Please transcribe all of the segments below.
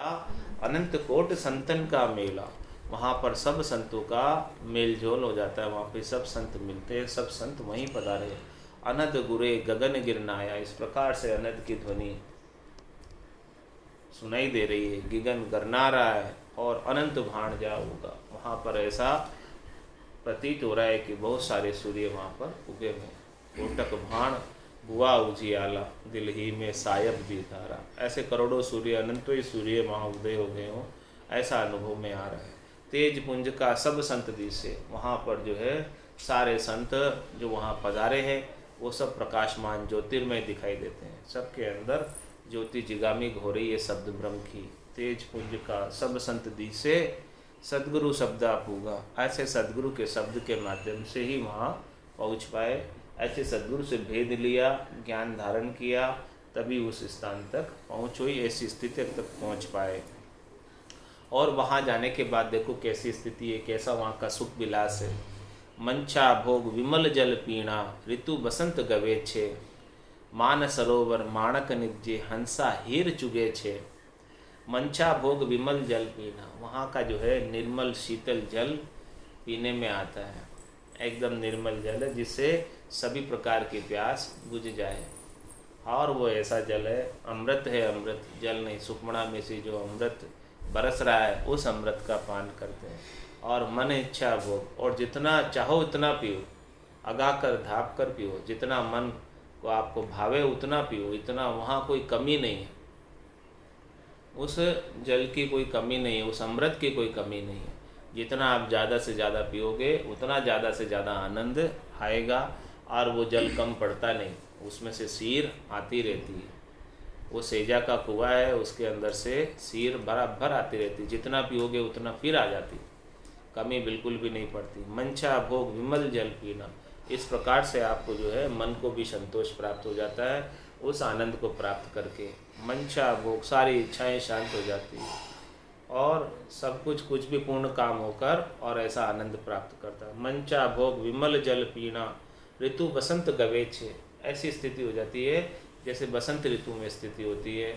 अनंत coat संतन का मेला। वहाँ पर सब संतों का मेल जोल हो जाता है। वहाँ पे सब संत मिलते हैं, सब संत वहीं पधारे। अनद गुरे गगन गिरनाया, इस प्रकार से अनद की ध्वनि सुनाई दे रही है, गिगन गरना रहा है और अनंत भाण जा होगा। वहाँ पर ऐसा प्रतीत हो रहा है कि बहुत सारे सूर्य वहाँ पर उगे हुए हैं। कोटक भाण हुआ उजियाला, दिल ही में सायब भी धारा। ऐसे करोड़ों सूर्य, अनंतों ही सूर्य वहाँ उदय हो गए हों, ऐसा अनुभव में आ रहा है। तेज पुंज का सब संत दिसे, वहाँ पर जो है सारे संत जो वहाँ पधारे हैं वो सब प्रकाशमान ज्योतिर्मय दिखाई देते हैं। सबके अंदर ज्योति जिगामी हो रही है शब्द ब्रह्म की। तेज पुंज का सब संत दिसे, सदगुरु शब्द आपूगा। ऐसे सदगुरु के शब्द के माध्यम से ही वहाँ पहुँच पाए। ऐसे सदगुरु से भेद लिया, ज्ञान धारण किया, तभी उस स्थान तक पहुँच हुई, ऐसी स्थिति तक पहुँच पाए। और वहाँ जाने के बाद देखो कैसी स्थिति है, कैसा वहाँ का सुख विलास है। मंचा भोग विमल जल पीणा, ऋतु बसंत गवे छे। मान सरोवर माणक निपजे, हंसा हीर चुगे छे। मंचा भोग विमल जल पीना, वहाँ का जो है निर्मल शीतल जल पीने में आता है। एकदम निर्मल जल है जिससे सभी प्रकार की प्यास बुझ जाए। और वो ऐसा जल है, अमृत है, अमृत जल नहीं, सुखमणा में से जो अमृत बरस रहा है उस अमृत का पान करते हैं। और मन इच्छा भोग, और जितना चाहो उतना पियो, अगा कर धाप कर पियो, जितना मन को आपको भावे उतना पियो। इतना वहाँ कोई कमी नहीं है, उस जल की कोई कमी नहीं है, उस अमृत की कोई कमी नहीं है। जितना आप ज़्यादा से ज़्यादा पियोगे उतना ज़्यादा से ज़्यादा आनंद आएगा। और वो जल कम पड़ता नहीं, उसमें से सीर आती रहती है। वो सेजा का कुआं है, उसके अंदर से सीर बराबर आती रहती है। जितना पियोगे उतना फिर आ जाती, कमी बिल्कुल भी नहीं पड़ती। मंचा भोग विमल जल पीना, इस प्रकार से आपको जो है मन को भी संतोष प्राप्त हो जाता है उस आनंद को प्राप्त करके। मंचा भोग, सारी इच्छाएं शांत हो जाती है और सब कुछ भी पूर्ण काम होकर और ऐसा आनंद प्राप्त करता है। मंचा भोग विमल जल पीना, ऋतु बसंत गवे छे, ऐसी स्थिति हो जाती है जैसे बसंत ऋतु में स्थिति होती है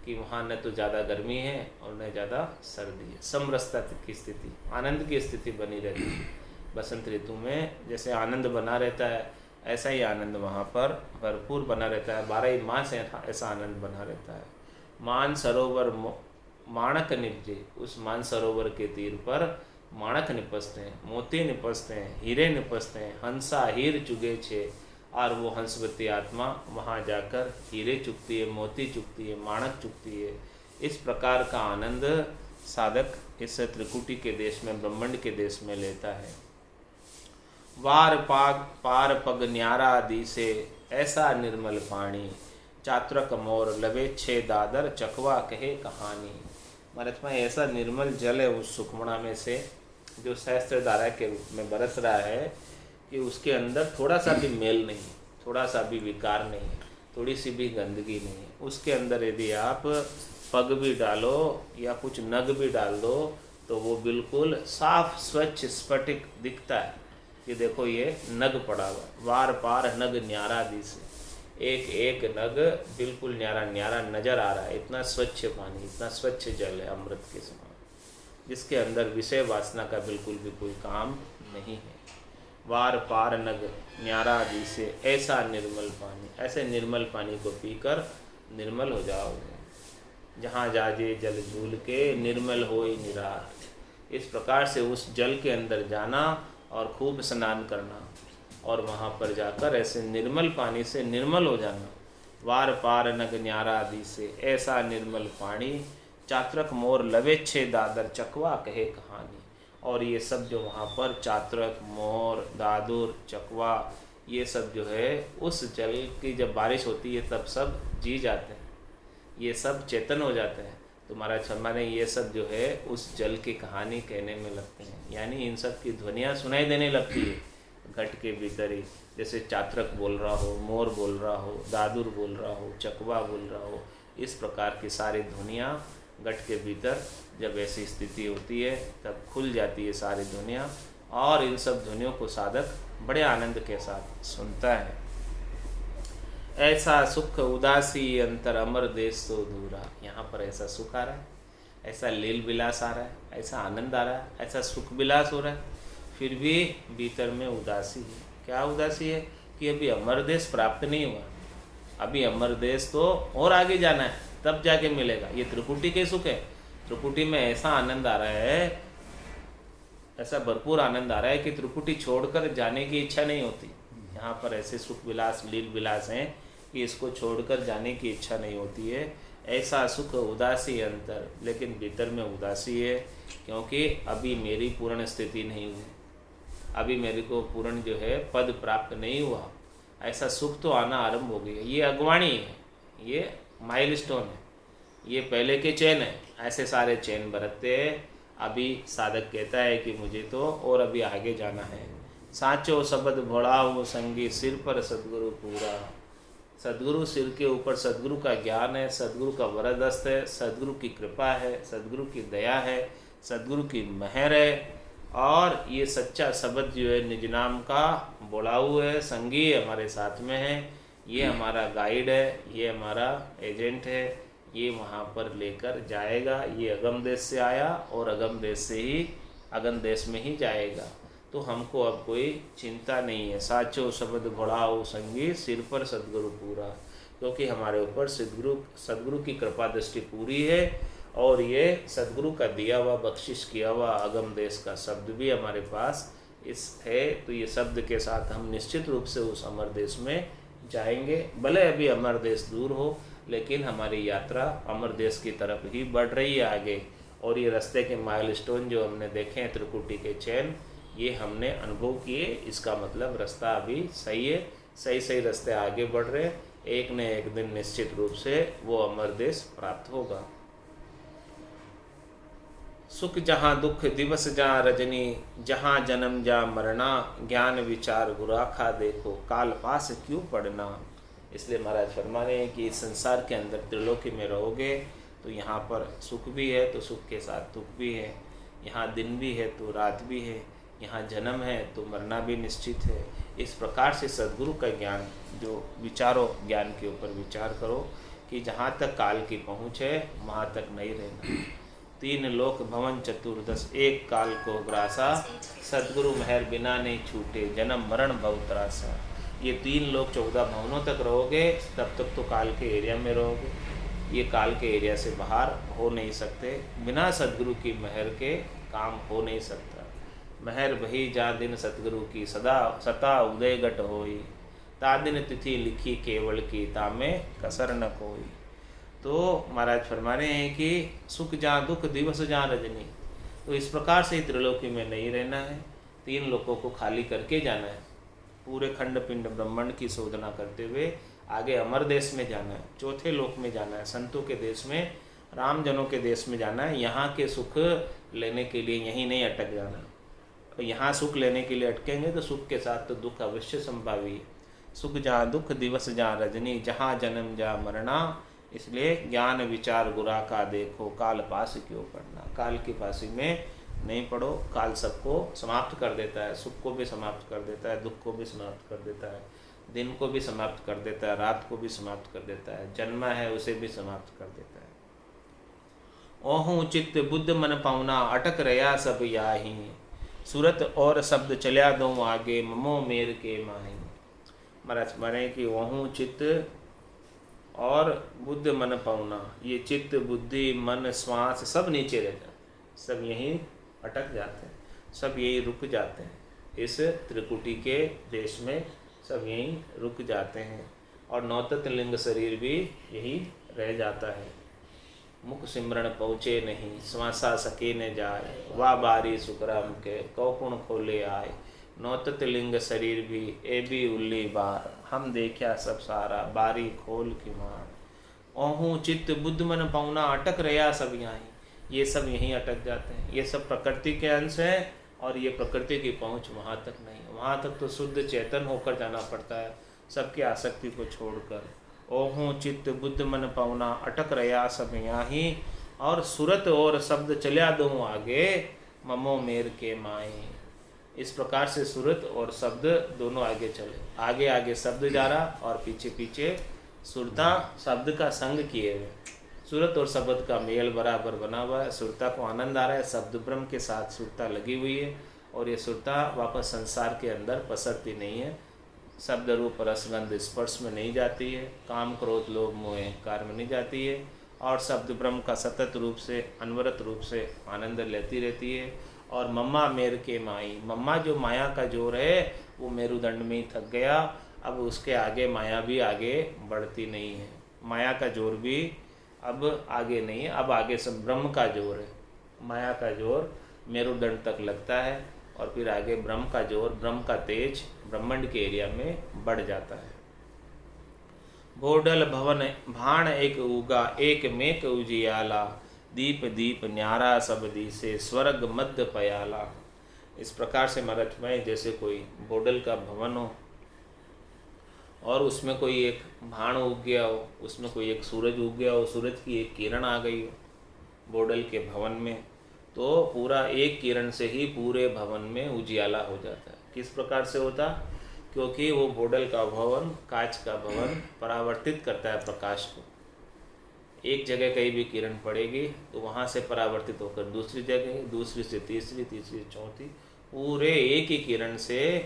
कि वहाँ न तो ज़्यादा गर्मी है और न ज़्यादा सर्दी है, समरसता की स्थिति, आनंद की स्थिति बनी रहती है। बसंत ऋतु में जैसे आनंद बना रहता है ऐसा ही आनंद वहाँ पर भरपूर बना रहता है। 12 मास ऐसा आनंद बना रहता है। मान सरोवर माणक निपजे, उस मान सरोवर के तीर पर माणक निपसते हैं, मोती निपसते हैं, हीरे निपसते हैं। हंसा हीर चुगे छे, और वो हंसवती आत्मा वहाँ जाकर हीरे चुगती है, मोती चुगती है, माणक चुगती है। इस प्रकार का आनंद साधक इस त्रिकुटी के देश में, ब्रह्मांड के देश में लेता है। वार पाग पार पग न्यारा दिसे, ऐसा निर्मल पानी। चात्रक मोर लवे छे दादर, चकवा कहे कहानी। महाराज में ऐसा निर्मल जल है उस सुखमणा में से जो सहस्त्र धारा के रूप में बरस रहा है कि उसके अंदर थोड़ा सा भी मेल नहीं, थोड़ा सा भी विकार नहीं, थोड़ी सी भी गंदगी नहीं। उसके अंदर यदि आप पग भी डालो या कुछ नग भी डाल दो तो वो बिल्कुल साफ स्वच्छ स्फटिक दिखता है कि देखो ये नग पड़ा हुआ। वार पार नग न्यारा दिसे, एक एक नग बिल्कुल न्यारा न्यारा नजर आ रहा है। इतना स्वच्छ पानी, इतना स्वच्छ जल है अमृत के समान, जिसके अंदर विषय वासना का बिल्कुल भी कोई काम नहीं है। वार पार नग न्यारा दिसे, ऐसा निर्मल पानी, ऐसे निर्मल पानी को पीकर निर्मल हो जाओगे। जहाँ जाजे जल झूल के, निर्मल होई निरार। इस प्रकार से उस जल के अंदर जाना और खूब स्नान करना और वहाँ पर जाकर ऐसे निर्मल पानी से निर्मल हो जाना। वार पार नग न्यारा दिसे, ऐसा निर्मल पानी। चात्रक मोर लवे छे दादर, चकवा कहे कहानी। और ये सब जो वहाँ पर चात्रक, मोर, दादुर, चकवा, ये सब जो है उस जल की जब बारिश होती है तब सब जी जाते हैं, ये सब चेतन हो जाते हैं। तो महाराज शर्मा ने ये सब जो है उस जल की कहानी कहने में लगते हैं, यानी इन सब की ध्वनियाँ सुनाई देने लगती है घट के भीतर ही। जैसे चात्रक बोल रहा हो, मोर बोल रहा हो, दादुर बोल रहा हो, चकवा बोल रहा हो, इस प्रकार की सारी ध्वनियाँ घट के भीतर जब ऐसी स्थिति होती है तब खुल जाती है सारी ध्वनियाँ। और इन सब ध्वनियों को साधक बड़े आनंद के साथ सुनता है। ऐसा सुख उदासी अंतर अमर देश तो दूरा, यहाँ पर ऐसा सुख आ रहा है ऐसा लील विलास आ रहा है, ऐसा आनंद आ रहा है, ऐसा सुख विलास हो रहा है, फिर भी भीतर में उदासी है। क्या उदासी है? कि अभी अमर देश प्राप्त नहीं हुआ, अभी अमर देश तो और आगे जाना है, तब जाके मिलेगा। ये त्रिकुटी के सुख है। त्रिकुटी में ऐसा आनंद आ रहा है, ऐसा भरपूर आनंद आ रहा है कि त्रिकुटी छोड़कर जाने की इच्छा नहीं होती। यहाँ पर ऐसे सुख विलास, लील विलास हैं कि इसको छोड़कर जाने की इच्छा नहीं होती है। ऐसा सुख उदासी अंतर, लेकिन भीतर में उदासी है, क्योंकि अभी मेरी पूर्ण स्थिति नहीं हुई, अभी मेरे को पूर्ण जो है पद प्राप्त नहीं हुआ। ऐसा सुख तो आना आरंभ हो गया। ये अगवाणी है, ये माइलस्टोन है, ये पहले के चैन है। ऐसे सारे चैन बरतते हैं। अभी साधक कहता है कि मुझे तो और अभी आगे जाना है। साचो शब्द भोड़ाओ संगी, सिर पर सदगुरु पूरा। सदगुरु सिर के ऊपर, सदगुरु का ज्ञान है, सदगुरु का वरदस्त है, सदगुरु की कृपा है, सदगुरु की दया है, सदगुरु की मेहर है। और ये सच्चा शब्द जो है निज नाम का बोलाऊ है, संगी हमारे साथ में है, ये हमारा गाइड है, ये हमारा एजेंट है, ये वहाँ पर लेकर जाएगा। ये अगम देश से आया और अगम देश से ही अगम देश में ही जाएगा, तो हमको अब कोई चिंता नहीं है। साचो शब्द घोड़ाओ संगी, सिर पर सदगुरु पूरा, क्योंकि हमारे ऊपर सदगुरु की कृपा दृष्टि पूरी है। और ये सदगुरु का दिया हुआ, बख्शिश किया हुआ अगम देश का शब्द भी हमारे पास इस है। तो ये शब्द के साथ हम निश्चित रूप से उस अमर देश में जाएंगे। भले अभी अमर देश दूर हो, लेकिन हमारी यात्रा अमर देश की तरफ ही बढ़ रही है आगे। और ये रास्ते के माइलस्टोन जो हमने देखे हैं, त्रिकुटी के चैन, ये हमने अनुभव किए। इसका मतलब रास्ता अभी सही है, सही सही रास्ते आगे बढ़ रहे। एक न एक दिन निश्चित रूप से वो अमर देश प्राप्त होगा। सुख जहाँ दुख दिवस जहाँ रजनी, जहाँ जन्म जहाँ मरना, ज्ञान विचार गुराखा देखो, काल पास क्यों पड़ना। इसलिए महाराज फरमा रहे हैं कि इस संसार के अंदर त्रिलोकी में रहोगे तो यहाँ पर सुख भी है तो सुख के साथ दुख भी है, यहाँ दिन भी है तो रात भी है, यहाँ जन्म है तो मरना भी निश्चित है। इस प्रकार से सद्गुरु का ज्ञान जो विचारो, ज्ञान के ऊपर विचार करो कि जहाँ तक काल की पहुँच है वहाँ तक नहीं रहना। तीन लोक भवन चतुर्दश, एक काल को ग्रासा, सद्गुरु मेहर बिना नहीं छूटे, जन्म मरण भव त्रासा। ये तीन लोग 14 भवनों तक रहोगे, तब तक तो काल के एरिया में रहोगे। ये काल के एरिया से बाहर हो नहीं सकते। बिना सद्गुरु की मेहर के काम हो नहीं सकता। मेहर बही जा दिन सतगुरु की, सदा सता उदय गट होई, ता दिन तिथि लिखी केवल की, तामे कसर न कोई। तो महाराज फरमा रहे हैं कि सुख जहाँ दुख दिवस जहाँ रजनी। तो इस प्रकार से त्रिलोकी में नहीं रहना है, तीन लोकों को खाली करके जाना है। पूरे खंड पिंड ब्रह्मांड की शोधना करते हुए आगे अमर देश में जाना है, चौथे लोक में जाना है, संतों के देश में, रामजनों के देश में जाना है। यहाँ के सुख लेने के लिए यहीं नहीं अटक जाना। और यहाँ सुख लेने के लिए अटकेंगे तो सुख के साथ तो दुख अवश्य संभावी है। सुख जहाँ दुख दिवस जहाँ रजनी, जहाँ जन्म जहाँ मरना। इसलिए ज्ञान विचार गुरा का देखो, काल पास क्यों पड़ना। काल की फांसी में नहीं पड़ो। काल सबको समाप्त कर देता है, सुख को भी समाप्त कर देता है, दुख को भी समाप्त कर देता है, दिन को भी समाप्त कर देता है, रात को भी समाप्त कर देता है, जन्मा है उसे भी समाप्त कर देता है। ओहू चित्त बुद्ध मन पाउना, अटक रया सब याही, सूरत और शब्द चल्या दो आगे, ममो मेर के माही। महाराज माने कि ओहू चित्त और बुद्ध मन पाउना, ये चित्त बुद्धि मन श्वास सब नीचे रहता है, सब यहीं अटक जाते हैं, सब यहीं रुक जाते हैं। इस त्रिकुटी के देश में सब यहीं रुक जाते हैं। और नौतत लिंग शरीर भी यही रह जाता है। मुख सिमरण पहुँचे नहीं, श्वासा सके न जाए, वाह बारी सुकराम के कौकुण खोले आए। नौतत लिंग शरीर भी ए भी उल्ली बार, हम देखा सब सारा बारी खोल की मार। ओहू चित्त बुद्ध मन पाउना, अटक रहा सब यहाँ। ये सब यहीं अटक जाते हैं। ये सब प्रकृति के अंश हैं और ये प्रकृति की पहुँच वहाँ तक नहीं। वहाँ तक तो शुद्ध चेतन होकर जाना पड़ता है, सबकी आसक्ति को छोड़कर। ओहू चित्त बुद्ध मन पाउना, अटक रहा सब यहाँ। और सूरत और शब्द चल्या दो आगे, ममो मेर के माए। इस प्रकार से सूरत और शब्द दोनों आगे चले। आगे आगे शब्द जा रहा और पीछे पीछे सुरता शब्द का संग किए हुए। सूरत और शब्द का मेल बराबर बना हुआ है, सुरता को आनंद आ रहा है, शब्द ब्रह्म के साथ सुरता लगी हुई है और ये सुरता वापस संसार के अंदर पसरती नहीं है, शब्द रूप रसगंध स्पर्श में नहीं जाती है, काम क्रोध लोभ मोह अहंकार में नहीं जाती है और शब्द ब्रह्म का सतत रूप से अनवरत रूप से आनंद लेती रहती है। और मम्मा मेर के माई, मम्मा जो माया का जोर है वो मेरुदंड में ही थक गया, अब उसके आगे माया भी आगे बढ़ती नहीं है, माया का जोर भी अब आगे नहीं है, अब आगे सब ब्रह्म का जोर है। माया का जोर मेरुदंड तक लगता है और फिर आगे ब्रह्म का जोर, ब्रह्म का तेज ब्रह्मांड के एरिया में बढ़ जाता है। बोडल भवन भाण एक उगा एक मेक उजियाला, दीप दीप न्यारा सब दिसे स्वर्ग मध्य पयाला। इस प्रकार से महाराज में जैसे कोई बोडल का भवन हो और उसमें कोई एक भाण उग गया हो, उसमें कोई एक सूरज उग गया हो, सूरज की एक किरण आ गई हो बोडल के भवन में, तो पूरा एक किरण से ही पूरे भवन में उजियाला हो जाता है। किस प्रकार से होता? क्योंकि वो बोडल का भवन, कांच का भवन परावर्तित करता है प्रकाश को। एक जगह कहीं भी किरण पड़ेगी तो वहाँ से परावर्तित होकर दूसरी जगह, दूसरी से तीसरी, तीसरी से चौथी, पूरे एक ही किरण से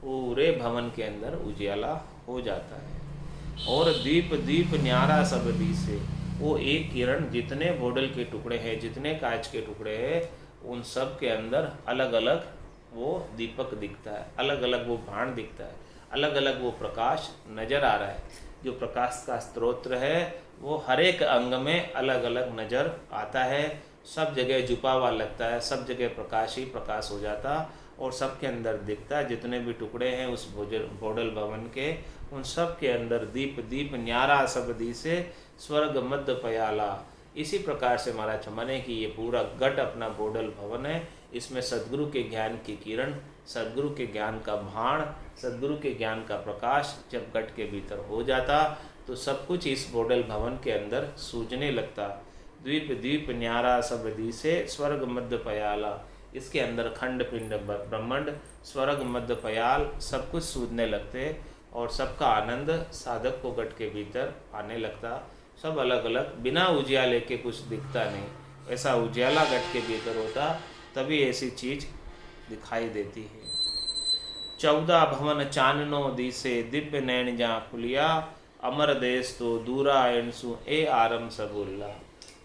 पूरे भवन के अंदर उजियाला हो जाता है। और दीप दीप न्यारा सब दिसे, वो एक किरण जितने बोडल के टुकड़े हैं, जितने कांच के टुकड़े हैं, उन सब के अंदर अलग अलग वो दीपक दिखता है, अलग अलग वो भाण दिखता है, अलग अलग वो प्रकाश नज़र आ रहा है। जो प्रकाश का स्रोत है वो हर एक अंग में अलग अलग नज़र आता है, सब जगह जुपा हुआ लगता है, सब जगह प्रकाश ही प्रकाश हो जाता और सबके अंदर दिखता है। जितने भी टुकड़े हैं उस बोडल भवन के, उन सब के अंदर दीप दीप न्यारा सब दी से स्वर्ग मध्य पयाला। इसी प्रकार से महाराज माने कि ये पूरा गट अपना बोडल भवन है, इसमें सद्गुरु के ज्ञान की किरण, सद्गुरु के ज्ञान का भाण, सद्गुरु के ज्ञान का प्रकाश जब गट के भीतर हो जाता तो सब कुछ इस बोडल भवन के अंदर सूझने लगता। द्वीप द्वीप न्यारा सब दी से स्वर्ग मध्य पयाला, इसके अंदर खंड पिंड ब्रह्मांड स्वर्ग मध्य पयाल सब कुछ सूझने लगते और सबका आनंद साधक को गट के भीतर आने लगता। सब अलग अलग, बिना उजियाले के कुछ दिखता नहीं, ऐसा उजियाला गट के भीतर होता, तभी ऐसी चीज दिखाई देती है। 14 भवन चाननो दिसे दिव्य नैन जा खुलिया, अमर देश तो दूरा एनसु ए आरम सबुल्ला।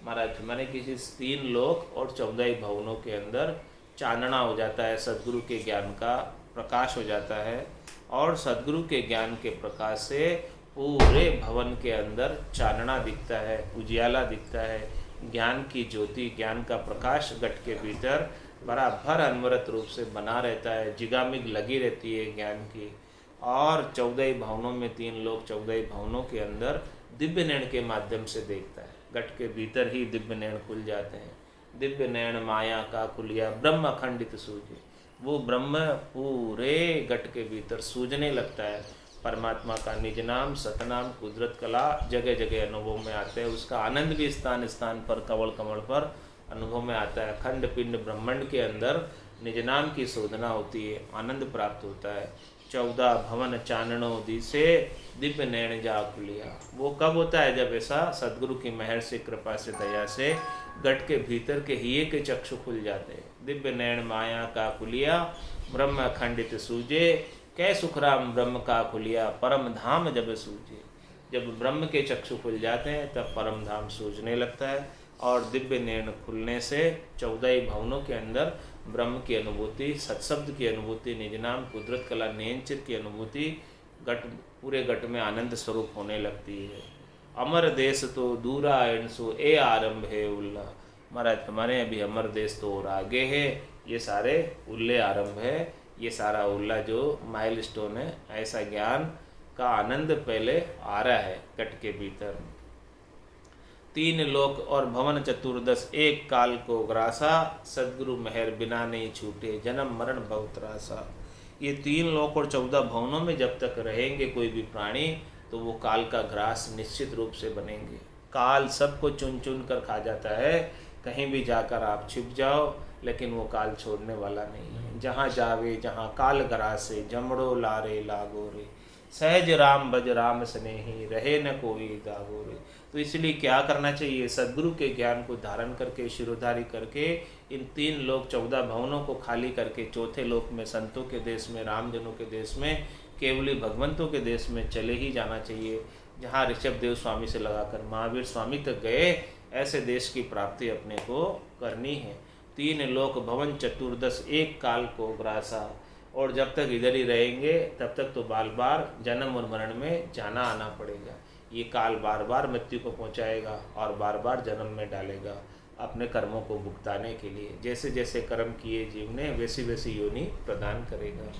महाराज मैंने किसी 3 लोक और 14 भवनों के अंदर चानना हो जाता है, सद्गुरु के ज्ञान का प्रकाश हो जाता है और सद्गुरु के ज्ञान के प्रकाश से पूरे भवन के अंदर चानना दिखता है, उजियाला दिखता है, ज्ञान की ज्योति, ज्ञान का प्रकाश गट के भीतर बराबर अनवरत रूप से बना रहता है, जिगामिग लगी रहती है ज्ञान की। और 14 भवनों में 3 लोग 14 भवनों के अंदर दिव्य नैन के माध्यम से देखता है, गट के भीतर ही दिव्य नैन खुल जाते हैं। दिव्य नैन माया का खुलिया ब्रह्म अखंडित सूझे, वो ब्रह्म पूरे गट के भीतर सूझने लगता है। परमात्मा का निज नाम, सतनाम, कुदरत कला जगह जगह अनुभव में आते हैं, उसका आनंद भी स्थान स्थान पर, कमल कमल पर अनुभव में आता है। खंड पिंड ब्रह्मांड के अंदर निज नाम की शोधना होती है, आनंद प्राप्त होता है। 14 भवन चाननो दिसे दिव्य नैन जा खुलिया, वो कब होता है? जब ऐसा सद्गुरु की मेहर से, कृपा से, दया से गट के भीतर के हिये के चक्षु खुल जाते हैं। दिव्य नैन माया का खुलिया ब्रह्म अखंडित सूझे, कै सुखराम ब्रह्म का खुलिया परम धाम जब सूझे। जब ब्रह्म के चक्षु खुल जाते हैं तब परम धाम सूझने लगता है और दिव्य नैन खुलने से 14 भवनों के अंदर ब्रह्म की अनुभूति, सत्शब्द की अनुभूति, निज नाम, कुदरत कला, नैनचित की अनुभूति गट, पूरे गट में आनंद स्वरूप होने लगती है। अमर देश तो दूरा एनसु ए आरंभ है उल्ला। महाराज हमारे अभी अमर देश तो और आगे है, ये सारे उल्ले आरंभ है, ये सारा उल्ला जो माइलस्टोन है, ऐसा ज्ञान का आनंद पहले आ रहा है गट के भीतर। 3 लोक और भवन चतुर्दश एक काल को ग्रासा, सद्गुरु मेहर बिना नहीं छूटे जन्म मरण भव त्रासा। ये 3 लोक और 14 भवनों में जब तक रहेंगे कोई भी प्राणी तो वो काल का ग्रास निश्चित रूप से बनेंगे। काल सबको चुन चुन कर खा जाता है, कहीं भी जाकर आप छिप जाओ लेकिन वो काल छोड़ने वाला नहीं है। जहाँ जावे जहाँ काल ग्रासे, जमड़ो लारे लागो रे, सहज राम भज राम स्नेही, रहे न कोई दागो रे। तो इसलिए क्या करना चाहिए, सद्गुरु के ज्ञान को धारण करके शिरोधारी करके इन 3 लोक 14 भवनों को खाली करके चौथे लोक में संतों के देश में, रामजनों के देश में, केवली भगवंतों के देश में चले ही जाना चाहिए। जहाँ ऋषभ देव स्वामी से लगाकर महावीर स्वामी तक गए, ऐसे देश की प्राप्ति अपने को करनी है। 3 लोक भवन चतुर्दश एक काल को ग्रासा, और जब तक इधर ही रहेंगे तब तक तो बार बार जन्म और मरण में जाना आना पड़ेगा। ये काल बार बार मृत्यु को पहुंचाएगा और बार बार जन्म में डालेगा अपने कर्मों को भुगताने के लिए। जैसे जैसे कर्म किए जीव ने वैसी वैसी योनि प्रदान करेगा।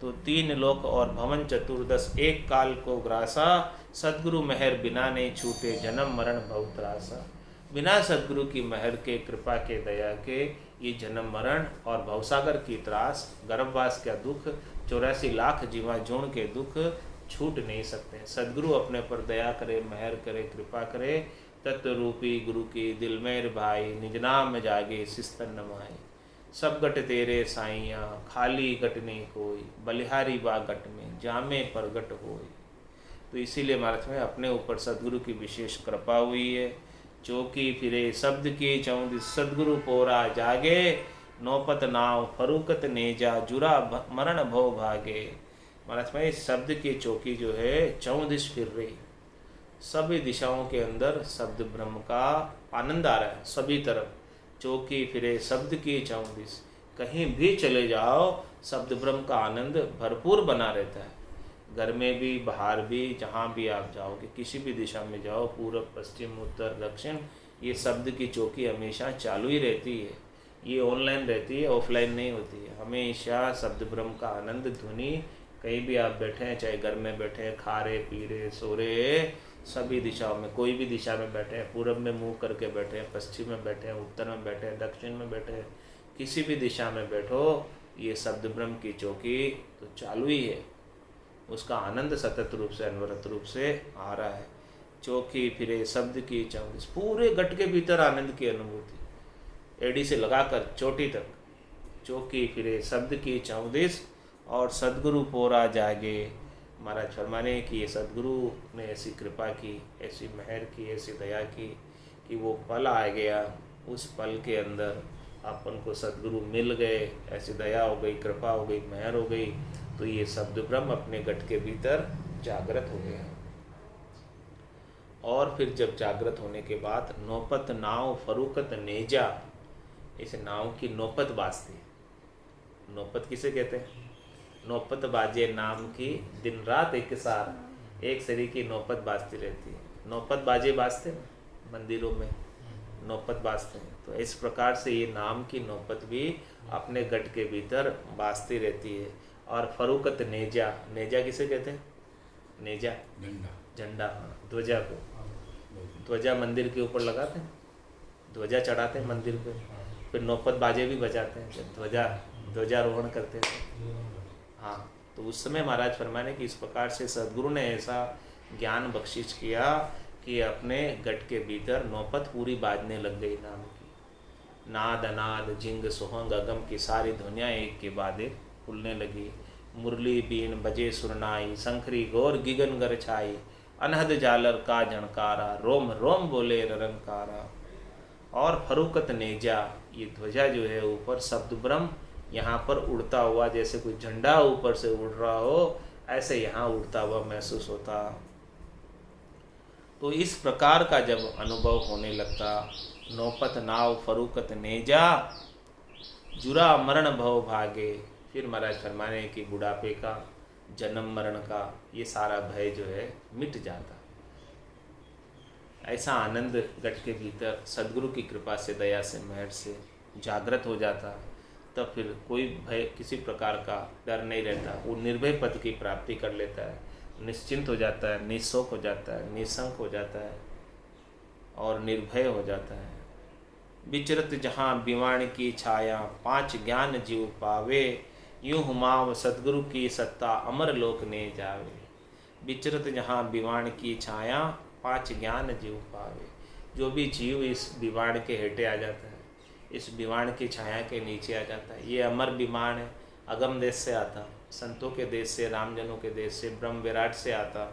तो 3 लोक और भवन चतुर्दश एक काल को ग्रासा, सद्गुरु मेहर बिना नहीं छूटे जन्म मरण भव त्रासा। बिना सद्गुरु की मेहर के, कृपा के, दया के ये जन्म मरण और भवसागर की त्रास, गर्भवास का दुख, 84 लाख जीवा जोड़ के दुख छूट नहीं सकते। सद्गुरु अपने पर दया करे, मेहर करे, कृपा करे, तत्व रूपी गुरु की दिल में भाई, निज नाम में जागे सिस्तन नमाए। सब गट तेरे साइया, खाली गट नहीं कोई, बलिहारी बा गट में, जामे पर गट होई। तो इसीलिए महाराज में अपने ऊपर सद्गुरु की विशेष कृपा हुई है। चौकी फिरे शब्द की चौंद, सद्गुरु पोरा जागे, नौपत नाव फरूकत नेजा, जुरा मरण भव भागे। महाराज में शब्द की चौकी जो है 14 दिश फिर रही, सभी दिशाओं के अंदर शब्द ब्रह्म का आनंद आ रहा है सभी तरफ। चौकी फिरे शब्द की 14 दिश, कहीं भी चले जाओ शब्द ब्रह्म का आनंद भरपूर बना रहता है। घर में भी, बाहर भी, जहाँ भी आप जाओगे, किसी भी दिशा में जाओ, पूर्व पश्चिम उत्तर दक्षिण, ये शब्द की चौकी हमेशा चालू ही रहती है। ये ऑनलाइन रहती है, ऑफलाइन नहीं होती है। हमेशा शब्द ब्रह्म का आनंद ध्वनि, कहीं भी आप बैठे हैं, चाहे घर में बैठे हैं, खा रहे पी रहे सो रहे, सभी दिशाओं में, कोई भी दिशा में बैठे हैं, पूर्व में मुंह करके बैठे हैं, पश्चिम में बैठे हैं, उत्तर में बैठे हैं, दक्षिण में बैठे हैं, किसी भी दिशा में बैठो, ये शब्द ब्रह्म की चौकी तो चालू ही है। उसका आनंद सतत रूप से, अनवरत रूप से आ रहा है। चौकी फिरे शब्द की 14, पूरे गट के भीतर आनंद की अनुभूति, एड़ी से लगाकर चोटी तक। चौकी फिरे शब्द की 14 और सद्गुरु पोरा जागे। महाराज फरमाने कि ये सद्गुरु ने ऐसी कृपा की, ऐसी मेहर की, ऐसी दया की कि वो पल आ गया, उस पल के अंदर अपन को सद्गुरु मिल गए, ऐसी दया हो गई, कृपा हो गई, मेहर हो गई, तो ये शब्द ब्रह्म अपने गट के भीतर जागृत हो गया। और फिर जब जागृत होने के बाद नौपत नाव फरूकत नेजा, इस नाव की नौपत बाजती। नौपत किसे कहते हैं? नौपत बाजे नाम की दिन रात एक सार एक सरी की नौपत बाजती रहती है। नौपत बाजे बाजते हैं मंदिरों में, नौपत बाजते हैं। तो इस प्रकार से ये नाम की नौपत भी अपने गट के भीतर बाजती रहती है। और फरूकत नेजा, नेजा किसे कहते हैं? नेजा झंडा, हाँ, ध्वजा को। ध्वजा मंदिर के ऊपर लगाते हैं, ध्वजा चढ़ाते हैं मंदिर पे, फिर नौपत बाजे भी बजाते हैं जब ध्वजारोहण करते हैं। हाँ, तो उस समय महाराज फरमाने कि इस प्रकार से सद्गुरु ने ऐसा ज्ञान बख्शिश किया कि अपने गट के भीतर नौपत पूरी बाजने लग गई नाम की। नाद अनाद जिंग सुहंग अगम की सारी ध्वनियाँ एक के बाद एक खुलने लगी। मुरली बीन बजे सुरनाई, शंखरी गौर गिगन गर छाई, अनहद जालर का झणकारा, रोम रोम बोले ररंकारा। और फरूकत नेजा, ये ध्वजा जो है ऊपर शब्द ब्रह्म यहाँ पर उड़ता हुआ, जैसे कोई झंडा ऊपर से उड़ रहा हो, ऐसे यहाँ उड़ता हुआ महसूस होता। तो इस प्रकार का जब अनुभव होने लगता, नौपत नाव फरूकत नेजा, जुरा मरण भव भागे। फिर महाराज फरमाने कि बुढ़ापे का, जन्म मरण का ये सारा भय जो है मिट जाता। ऐसा आनंद गट के भीतर सद्गुरु की कृपा से, दया से, मेहर से जागृत हो जाता। तब फिर कोई भय, किसी प्रकार का डर नहीं रहता। वो निर्भय पद की प्राप्ति कर लेता है, निश्चिंत हो जाता है, निःशोक हो जाता है, निशंक हो जाता है और निर्भय हो जाता है। विचरत जहाँ विवाण की छाया, 5 ज्ञान जीव पावे, यूँ हुमाव सद्गुरु की सत्ता, अमर लोक ने जावे। विचरत जहाँ विवाण की छाया, 5 ज्ञान जीव पावे। जो भी जीव इस विवाण के हेठे आ जाता है, इस विवाण की छाया के नीचे आ जाता है, ये अमर विमान है, अगम देश से आता, संतों के देश से, रामजनों के देश से, ब्रह्म विराट से आता,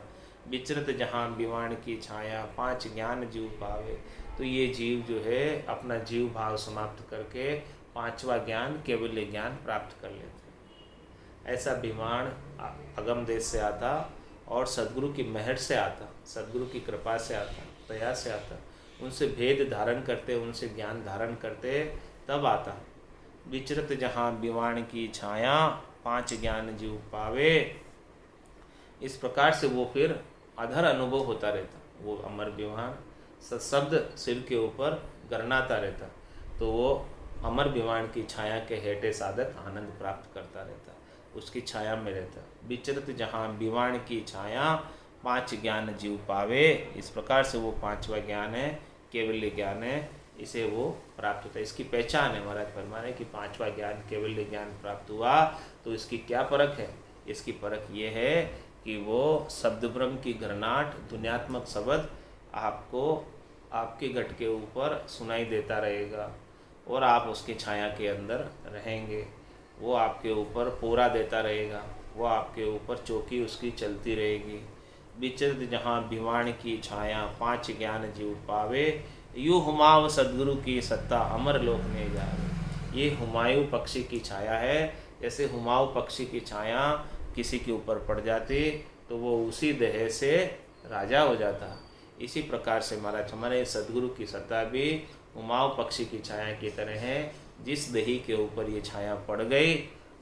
विचरत जहाँ विवाण की छाया, 5 ज्ञान जीव पावे। तो ये जीव जो है अपना जीव भाव समाप्त करके 5वां ज्ञान कैवल्य ज्ञान प्राप्त कर लेते। ऐसा विमान अगम देश से आता और सद्गुरु की मेहर से आता, सद्गुरु की कृपा से आता, दया से आता, उनसे भेद धारण करते, उनसे ज्ञान धारण करते, तब आता। विचरत जहाँ विवाण की छाया, 5 ज्ञान जीव पावे। इस प्रकार से वो फिर अधर अनुभव होता रहता, वो अमर विमान शब्द सिर के ऊपर गरनाता रहता, तो वो अमर विमान की छाया के हेठे साधक आनंद प्राप्त करता रहता, उसकी छाया में रहता। विचरत जहाँ विवाण की छाया, 5 ज्ञान जीव पावे। इस प्रकार से वो 5वां ज्ञान है, कैवल्य ज्ञान है, इसे वो प्राप्त होता है। इसकी पहचान है, महाराज फरमा रहे कि 5वां ज्ञान कैवल्य ज्ञान प्राप्त हुआ, तो इसकी क्या परख है? इसकी परख ये है कि वो शब्द ब्रह्म की घरनाट दुनियात्मक शब्द आपको आपके घट के ऊपर सुनाई देता रहेगा और आप उसकी छाया के अंदर रहेंगे। वो आपके ऊपर पूरा देता रहेगा, वो आपके ऊपर चौकी उसकी चलती रहेगी। विचरत जहाँ विवाण की छाया, 5 ज्ञान जीव पावे। यू हुमाव सद्गुरु की सत्ता, अमर लोक में जावे। ये हुमायूं पक्षी की छाया है। जैसे हुमायूं पक्षी की छाया किसी के ऊपर पड़ जाती तो वो उसी देह से राजा हो जाता, इसी प्रकार से महाराज हमारे सद्गुरु की सत्ता भी हुमायूं पक्षी की छाया की तरह है। जिस देही के ऊपर ये छाया पड़ गई,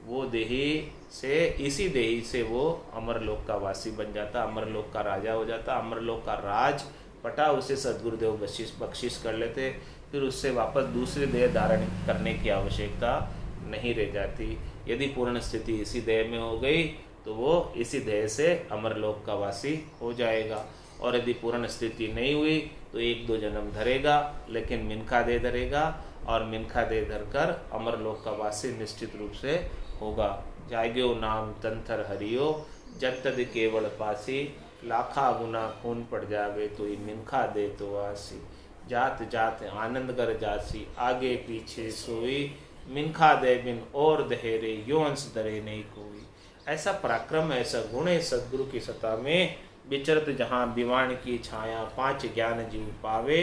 वो देही से, इसी देही से वो अमरलोक का वासी बन जाता, अमरलोक का राजा हो जाता। अमरलोक का राज पटा उसे सद्गुरुदेव बख्शिश कर लेते, फिर उससे वापस दूसरे देह धारण करने की आवश्यकता नहीं रह जाती। यदि पूर्ण स्थिति इसी देह में हो गई तो वो इसी देह से अमरलोक का वासी हो जाएगा, और यदि पूर्ण स्थिति नहीं हुई तो 1-2 जन्म धरेगा, लेकिन मिनखा दे धरेगा, और मिनखा दे धरकर अमरलोक का वासी निश्चित रूप से होगा। जाग्यो नाम तंथर हरियो, जब तद केवल पासी, लाखा गुना खून पड़ जावे तो ये मिनखा दे तो वासी। जात जात आनंद कर जासी, आगे पीछे सोई, मिनखा दे बिन और दहेरे, यो अंश दरे नहीं कोई। ऐसा पराक्रम, ऐसा गुण है सद्गुरु की सत्ता में। विचरत जहाँ विवाण की छाया, 5 ज्ञान जीव पावे।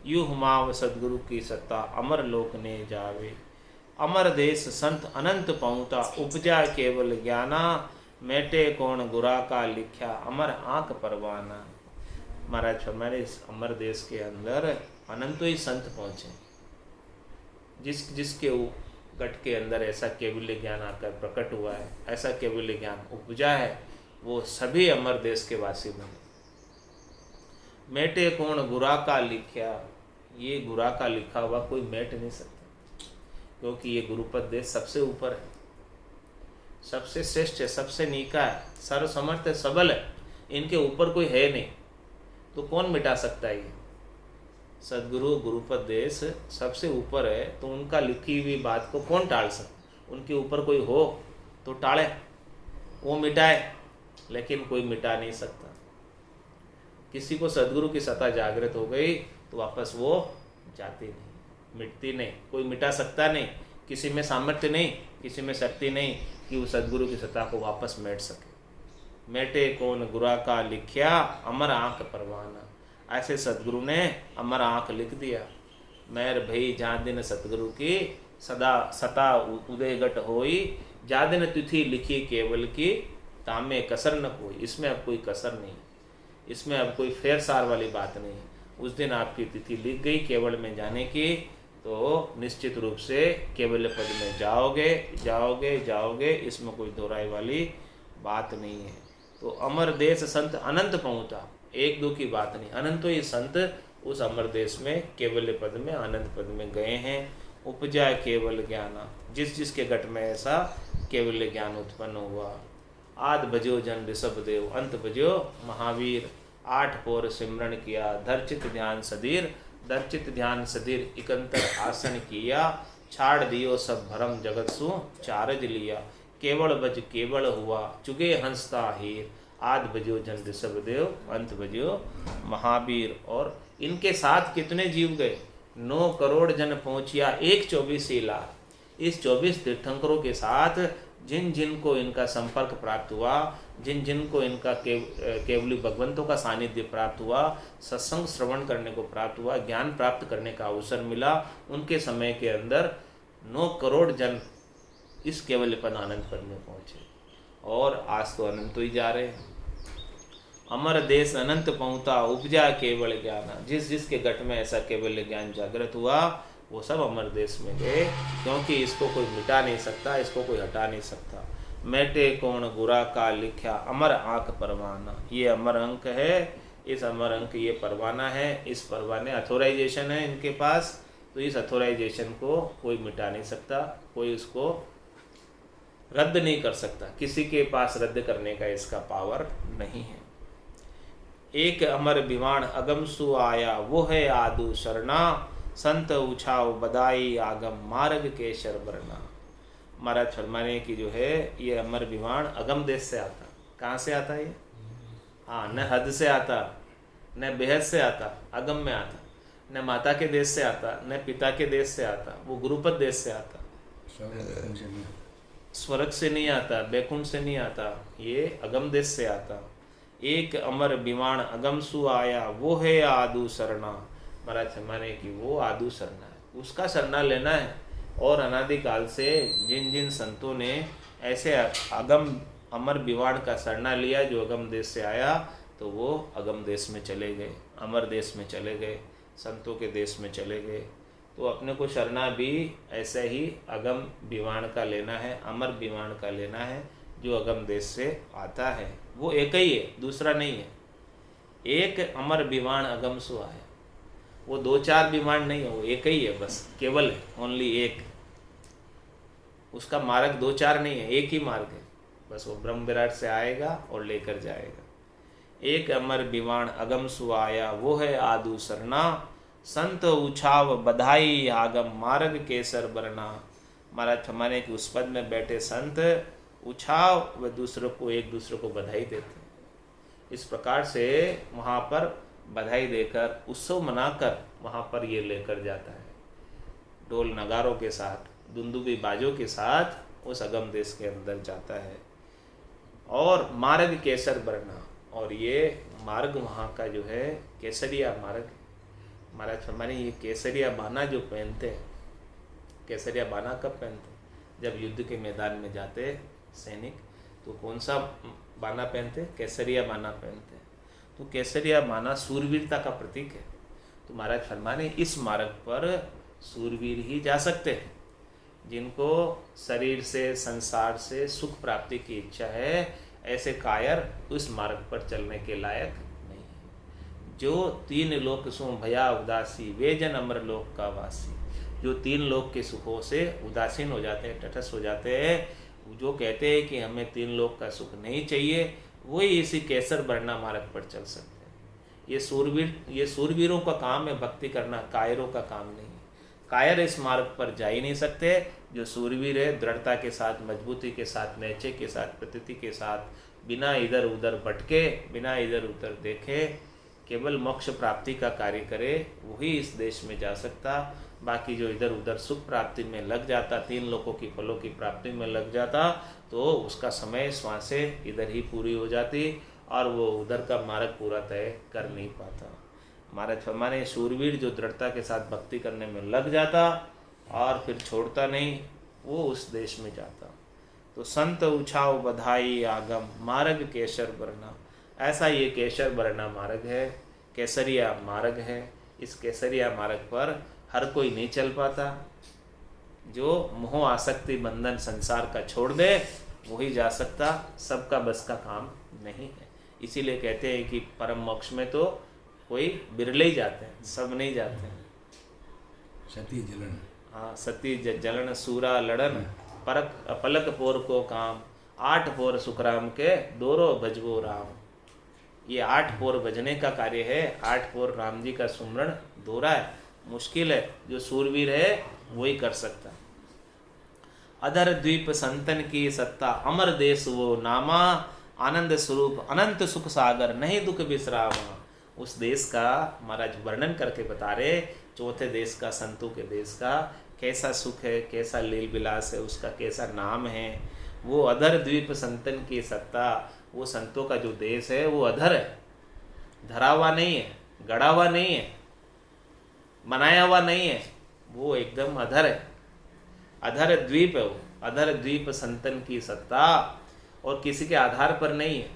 यू हुमाव सद्गुरु की सत्ता, अमर लोक ने जावे। अमर देश संत अनंत पहुँता, उपजा केवल ज्ञाना, मेटे कौन गुरा का लिख्या, अमर आंख परवाना। महाराज हमारे इस अमर देश के अंदर अनंत ही संत पहुँचे, जिसके घट के अंदर ऐसा केवल्य ज्ञान आकर प्रकट हुआ है, ऐसा केवल्य ज्ञान उपजा है, वो सभी अमर देश के वासी बने। मेटे कौन गुरा का लिख्या, ये गुरा का लिखा हुआ कोई मेट नहीं सकता, क्योंकि ये गुरुपद देश सबसे ऊपर है, सबसे श्रेष्ठ है, सबसे नीका है, सर्वसमर्थ है, सबल है, इनके ऊपर कोई है नहीं, तो कौन मिटा सकता है? ये सद्गुरु गुरुपद देश सबसे ऊपर है, तो उनका लिखी हुई बात को कौन टाल सकता? उनके ऊपर कोई हो तो टाले, वो मिटाए, लेकिन कोई मिटा नहीं सकता। किसी को सद्गुरु की सत्ता जागृत हो गई तो वापस वो जाती नहीं, मिटती नहीं, कोई मिटा सकता नहीं। किसी में सामर्थ्य नहीं, किसी में शक्ति नहीं कि वो सद्गुरु की सत्ता को वापस मेट सके। मेटे कौन गुरा का लिख्या, अमर आंख परवाना। ऐसे सद्गुरु ने अमर आंख लिख दिया। मैर भई जा दिन सतगुरु की, सदा सता उदयगट होई, जा दिन तिथि लिखी केवल की, तामे कसर न कोई। इसमें अब कोई कसर नहीं, इसमें अब कोई फेर सार वाली बात नहीं। उस दिन आपकी तिथि लिख गई केवल में जाने की, तो निश्चित रूप से केवल पद में जाओगे जाओगे जाओगे, इसमें कोई दोहराई वाली बात नहीं है। तो अमर देश संत अनंत पहुँचा, 1-2 की बात नहीं, अनंतो ये संत उस अमर देश में केवल्य पद में आनंद पद में गए हैं। उपजा केवल ज्ञाना, जिस जिसके घट में ऐसा केवल्य ज्ञान उत्पन्न हुआ। आद भजो जन ऋषभ देव, अंत भजो महावीर। 8 पोर सिमरन किया, धरचित ध्यान सदीर, दर्चित ध्यान सदीर, इकंतर आसन किया, छाड़ दियो सब भरम जगत सु चारज लिया। केवल बज केवल हुआ, चुगे हंसता हीर। आद बजो जन ऋषभ देव, अंत बजो महावीर। और इनके साथ कितने जीव गए? 9 करोड़ जन पहुँचिया, 1 24 लाख। इस 24 तीर्थंकरों के साथ जिन जिन को इनका संपर्क प्राप्त हुआ, जिन जिन को इनका केवली भगवंतों का सानिध्य प्राप्त हुआ, सत्संग श्रवण करने को प्राप्त हुआ, ज्ञान प्राप्त करने का अवसर मिला, उनके समय के अंदर 9 करोड़ जन इस केवल पद आनंद पद में पहुँचे। और आज तो अनंत ही जा रहे हैं। अमर देश अनंत पहुँचा उपजा केवल ज्ञान। जिस जिसके घट में ऐसा केवल ज्ञान जागृत हुआ वो सब अमर देश में गए, क्योंकि इसको कोई मिटा नहीं सकता, इसको कोई हटा नहीं सकता। मैटे कौन गुरा का लिखा अमर आंक परवाना। ये अमर अंक है, इस अमर अंक ये परवाना है, इस परवाने अथोराइजेशन है इनके पास, तो इस अथोराइजेशन को कोई मिटा नहीं सकता, कोई उसको रद्द नहीं कर सकता, किसी के पास रद्द करने का इसका पावर नहीं है। एक अमर विवाण अगम सु आया वो है आदु शरणा, संत उछाओ बदाई आगम मार्ग केशर बरना। महाराज फरमाने की जो है ये अमर विवाण अगम देश से आता। कहाँ से आता ये? हाँ, न हद से आता, न बेहद से आता, अगम में आता। न माता के देश से आता, न पिता के देश से आता, वो गुरुपद देश से आता, स्वर्ग से नहीं आता, बैकुंठ से नहीं आता, ये अगम देश से आता। एक अमर विवाण अगम सु आया वो है आदु शरणा। महाराज फरमाने की वो आदु शरणा है, उसका शरणा लेना है। और अनादिकाल से जिन जिन संतों ने ऐसे अगम अमर विवाण का शरणा लिया जो अगम देश से आया, तो वो अगम देश में चले गए, अमर देश में चले गए, संतों के देश में चले गए। तो अपने को शरणा भी ऐसे ही अगम विवाण का लेना है, अमर विवाण का लेना है, जो अगम देश से आता है। वो एक ही है, दूसरा नहीं है। एक अमर विवाण अगम सु आया, वो 2-4 विमान नहीं है, वो एक ही है, बस केवल है, ओनली एक। उसका मार्ग 2-4 नहीं है, एक ही मार्ग है, बस वो ब्रह्म विराट से आएगा और लेकर जाएगा। एक अमर विवाण अगम सु आया वो है आदु सरना, संत उछाव बधाई आगम मार्ग केसर बरना। महाराज फरमाने की उस पद में बैठे संत उछाव व दूसरों को एक दूसरे को बधाई देते हैं। इस प्रकार से वहाँ पर बधाई देकर उत्सव मनाकर वहाँ पर ये लेकर जाता है, ढोल नगारों के साथ, दुंदुबी बाजों के साथ उस अगम देश के अंदर जाता है। और मार्ग केसर बरना, और ये मार्ग वहाँ का जो है केसरिया मार्ग। महाराज फरमाने ये केसरिया बाना जो पहनते हैं, केसरिया बाना कब पहनते? जब युद्ध के मैदान में जाते सैनिक तो कौन सा बाना पहनते? केसरिया बाना पहनते। तो केसरिया बाना सूरवीरता का प्रतीक है। तो महाराज फरमाने इस मार्ग पर सूरवीर ही जा सकते हैं, जिनको शरीर से संसार से सुख प्राप्ति की इच्छा है, ऐसे कायर उस मार्ग पर चलने के लायक नहीं है। जो 3 लोक सो भया उदासी वे जन अमर लोक का वासी। जो 3 लोक के सुखों से उदासीन हो जाते हैं, तटस्थ हो जाते हैं, जो कहते हैं कि हमें 3 लोक का सुख नहीं चाहिए, वही इसी केसर बरना मार्ग पर चल सकते हैं। ये सूरवीरों का काम है भक्ति करना, कायरों का काम नहीं है। कायर इस मार्ग पर जा ही नहीं सकते। जो सूरवीर है दृढ़ता के साथ, मजबूती के साथ, नैचे के साथ, प्रतीति के साथ, बिना इधर उधर भटके, बिना इधर उधर देखे, केवल मोक्ष प्राप्ति का कार्य करे, वही इस देश में जा सकता। बाकी जो इधर उधर सुख प्राप्ति में लग जाता, 3 लोकों की फलों की प्राप्ति में लग जाता, तो उसका समय श्वासें इधर ही पूरी हो जाती और वो उधर का मार्ग पूरा तय कर नहीं पाता। महाराज फरमाने शूरवीर जो दृढ़ता के साथ भक्ति करने में लग जाता और फिर छोड़ता नहीं, वो उस देश में जाता। तो संत उछाओ बधाई आगम मार्ग केसर बरना। ऐसा ये केसर बरना मार्ग है, केसरिया मार्ग है। इस केसरिया मार्ग पर हर कोई नहीं चल पाता। जो मोह आसक्ति बंधन संसार का छोड़ दे वही जा सकता, सबका बस का काम नहीं है। इसीलिए कहते हैं कि परम मोक्ष में तो कोई बिरले ही जाते हैं, सब नहीं जाते हैं। सती जलन, हाँ, सती जलन सूरा लड़न पलक पोर को काम, 8 पोर सुखराम के दोरो भजवो राम। ये 8 पोर भजने का कार्य है, 8 पोर राम जी का सुमरण दोहरा है, मुश्किल है। जो सूरवीर है वही कर सकता। अधर द्वीप संतन की सत्ता, अमर देश वो नामा, आनंद स्वरूप अनंत सुख सागर नहीं दुख विश्रामा। उस देश का महाराज वर्णन करके बता रहे, चौथे देश का, संतों के देश का कैसा सुख है, कैसा लील विलास है, उसका कैसा नाम है। वो अधर द्वीप संतन की सत्ता, वो संतों का जो देश है वो अधर है, धरा हुआ नहीं है, गड़ा हुआ नहीं है, बनाया हुआ नहीं है, वो एकदम अधर है, अधर द्वीप है वो, अधर द्वीप संतन की सत्ता, और किसी के आधार पर नहीं है,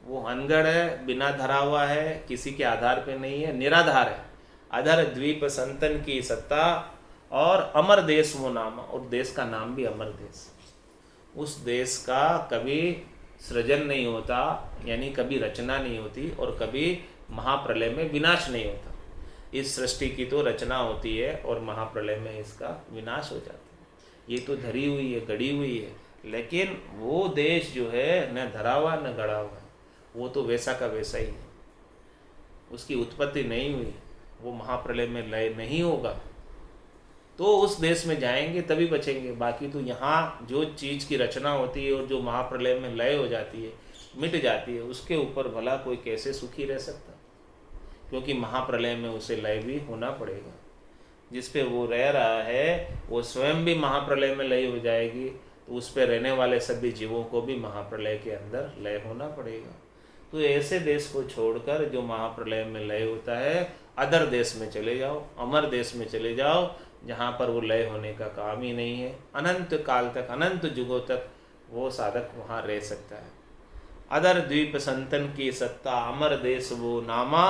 वो अनगढ़ है, बिना धरा हुआ है, किसी के आधार पर नहीं है, निराधार है। अधर द्वीप संतन की सत्ता और अमर देश वो नाम, और देश का नाम भी अमर देश। उस देश का कभी सृजन नहीं होता, यानी कभी रचना नहीं होती, और कभी महाप्रलय में विनाश नहीं होता। इस सृष्टि की तो रचना होती है और महाप्रलय में इसका विनाश हो जाता है। ये तो धरी हुई है, गड़ी हुई है, लेकिन वो देश जो है न धरा हुआ न गड़ा हुआ, वो तो वैसा का वैसा ही है, उसकी उत्पत्ति नहीं हुई, वो महाप्रलय में लय नहीं होगा। तो उस देश में जाएंगे तभी बचेंगे, बाकी तो यहाँ जो चीज़ की रचना होती है और जो महाप्रलय में लय हो जाती है, मिट जाती है, उसके ऊपर भला कोई कैसे सुखी रह सकता, क्योंकि महाप्रलय में उसे लय भी होना पड़ेगा। जिस पे वो रह रहा है वो स्वयं भी महाप्रलय में लय हो जाएगी, तो उस पे रहने वाले सभी जीवों को भी महाप्रलय के अंदर लय होना पड़ेगा। तो ऐसे देश को छोड़कर जो महाप्रलय में लय होता है, अदर देश में चले जाओ, अमर देश में चले जाओ, जहाँ पर वो लय होने का काम ही नहीं है। अनंत काल तक, अनंत युगों तक वो साधक वहाँ रह सकता है। अदर द्वीप संतन की सत्ता, अमर देश वो नामा,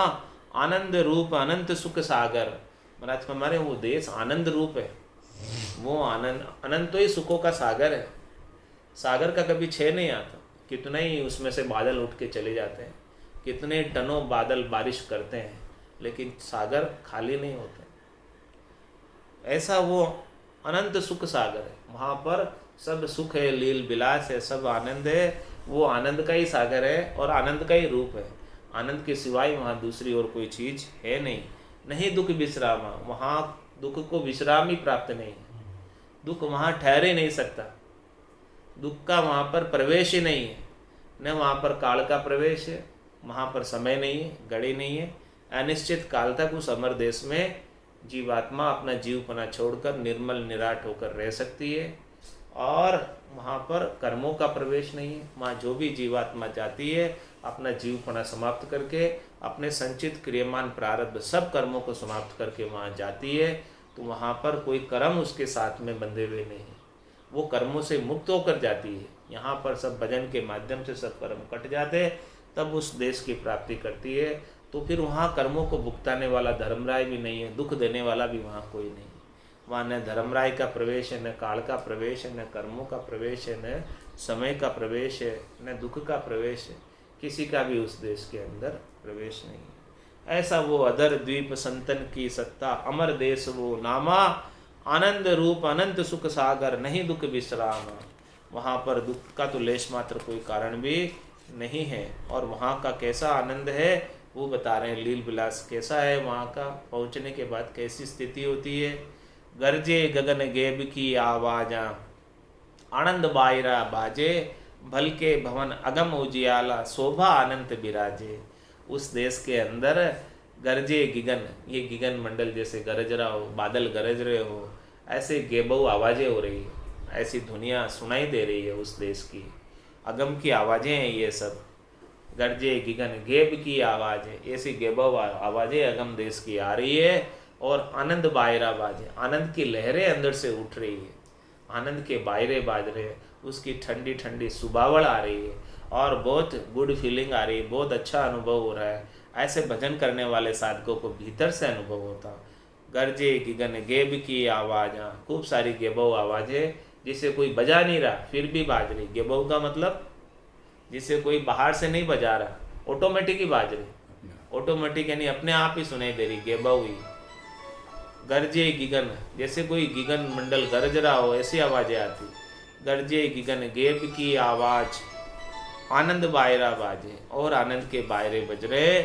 आनंद रूप अनंत सुख सागर। महाराज हमारे वो देश आनंद रूप है, वो आनंद अनंत ही सुखों का सागर है। सागर का कभी क्षय नहीं आता, कितना ही उसमें से बादल उठ के चले जाते हैं, कितने टनों बादल बारिश करते हैं, लेकिन सागर खाली नहीं होते। ऐसा वो अनंत सुख सागर है, वहाँ पर सब सुख है, लील विलास है, सब आनंद है। वो आनंद का ही सागर है और आनंद का ही रूप है। आनंद के सिवाय वहाँ दूसरी और कोई चीज़ है नहीं। नहीं दुख विश्रामा, वहाँ दुख को विश्राम ही प्राप्त नहीं है, दुख वहाँ ठहर ही नहीं सकता, दुख का वहाँ पर प्रवेश ही नहीं है। न वहाँ पर काल का प्रवेश है, वहाँ पर समय नहीं है, घड़ी नहीं है। अनिश्चित काल तक उस अमर देश में जीवात्मा अपना जीवपना छोड़कर निर्मल निराट होकर रह सकती है, और वहाँ पर कर्मों का प्रवेश नहीं है। वहाँ जो भी जीवात्मा जाती है अपना जीवपना समाप्त करके, अपने संचित क्रियमान प्रारब्ध सब कर्मों को समाप्त करके वहाँ जाती है, तो वहाँ पर कोई कर्म उसके साथ में बंधे हुए नहीं है, वो कर्मों से मुक्त होकर जाती है। यहाँ पर सब भजन के माध्यम से सब कर्म कट जाते, तब उस देश की प्राप्ति करती है। तो फिर वहाँ कर्मों को भुगताने वाला धर्मराय भी नहीं है, दुख देने वाला भी वहाँ कोई नहीं है। वहाँ न धर्मराय का प्रवेश है, न काल का प्रवेश है, न कर्मों का प्रवेश है, न समय का प्रवेश है, न दुख का प्रवेश है, किसी का भी उस देश के अंदर प्रवेश नहीं है। ऐसा वो अदर द्वीप संतन की सत्ता, अमर देश वो नामा, आनंद रूप अनंत सुख सागर, नहीं दुख विश्राम। वहाँ पर दुख का तो लेश मात्र कोई कारण भी नहीं है। और वहाँ का कैसा आनंद है वो बता रहे हैं, लील विलास कैसा है वहाँ का, पहुँचने के बाद कैसी स्थिति होती है। गरजे गगन गेब की आवाजा, आनंद बायरा बाजे, भल के भवन अगम उजियाला, शोभा अनंत बिराजे। उस देश के अंदर गरजे गिगन, ये गिगन मंडल जैसे गरज रहा हो, बादल गरज रहे हो, ऐसे गेबऊ आवाज़ें हो रही है, ऐसी धुनिया सुनाई दे रही है उस देश की। अगम की आवाज़ें हैं ये सब, गरजे गिगन गेब की आवाज़ें, ऐसी गेबऊ आवाज़ें अगम देश की आ रही है। और आनंद बायरा बाजे, आनंद की लहरें अंदर से उठ रही है, आनंद के बायरे बाज रहे हैं, उसकी ठंडी ठंडी सुबावड़ आ रही है, और बहुत गुड फीलिंग आ रही है, बहुत अच्छा अनुभव हो रहा है। ऐसे भजन करने वाले साधकों को भीतर से अनुभव होता। गरजे गिगन गेब की आवाज़, खूब सारी गेबऊ आवाज़ें जिसे कोई बजा नहीं रहा फिर भी बाज रही। गेबऊ का मतलब जिसे कोई बाहर से नहीं बजा रहा, ऑटोमेटिक ही बाज रही, ऑटोमेटिक यानी अपने आप ही सुनाई दे रही, गेबऊ ही। गरजे गिगन, जैसे कोई गिगन मंडल गरज रहा हो ऐसी आवाज़ें आती। गरजे गिगन गेब की आवाज़, आनंद बायरा बाजे, और आनंद के बायरे बज रहे।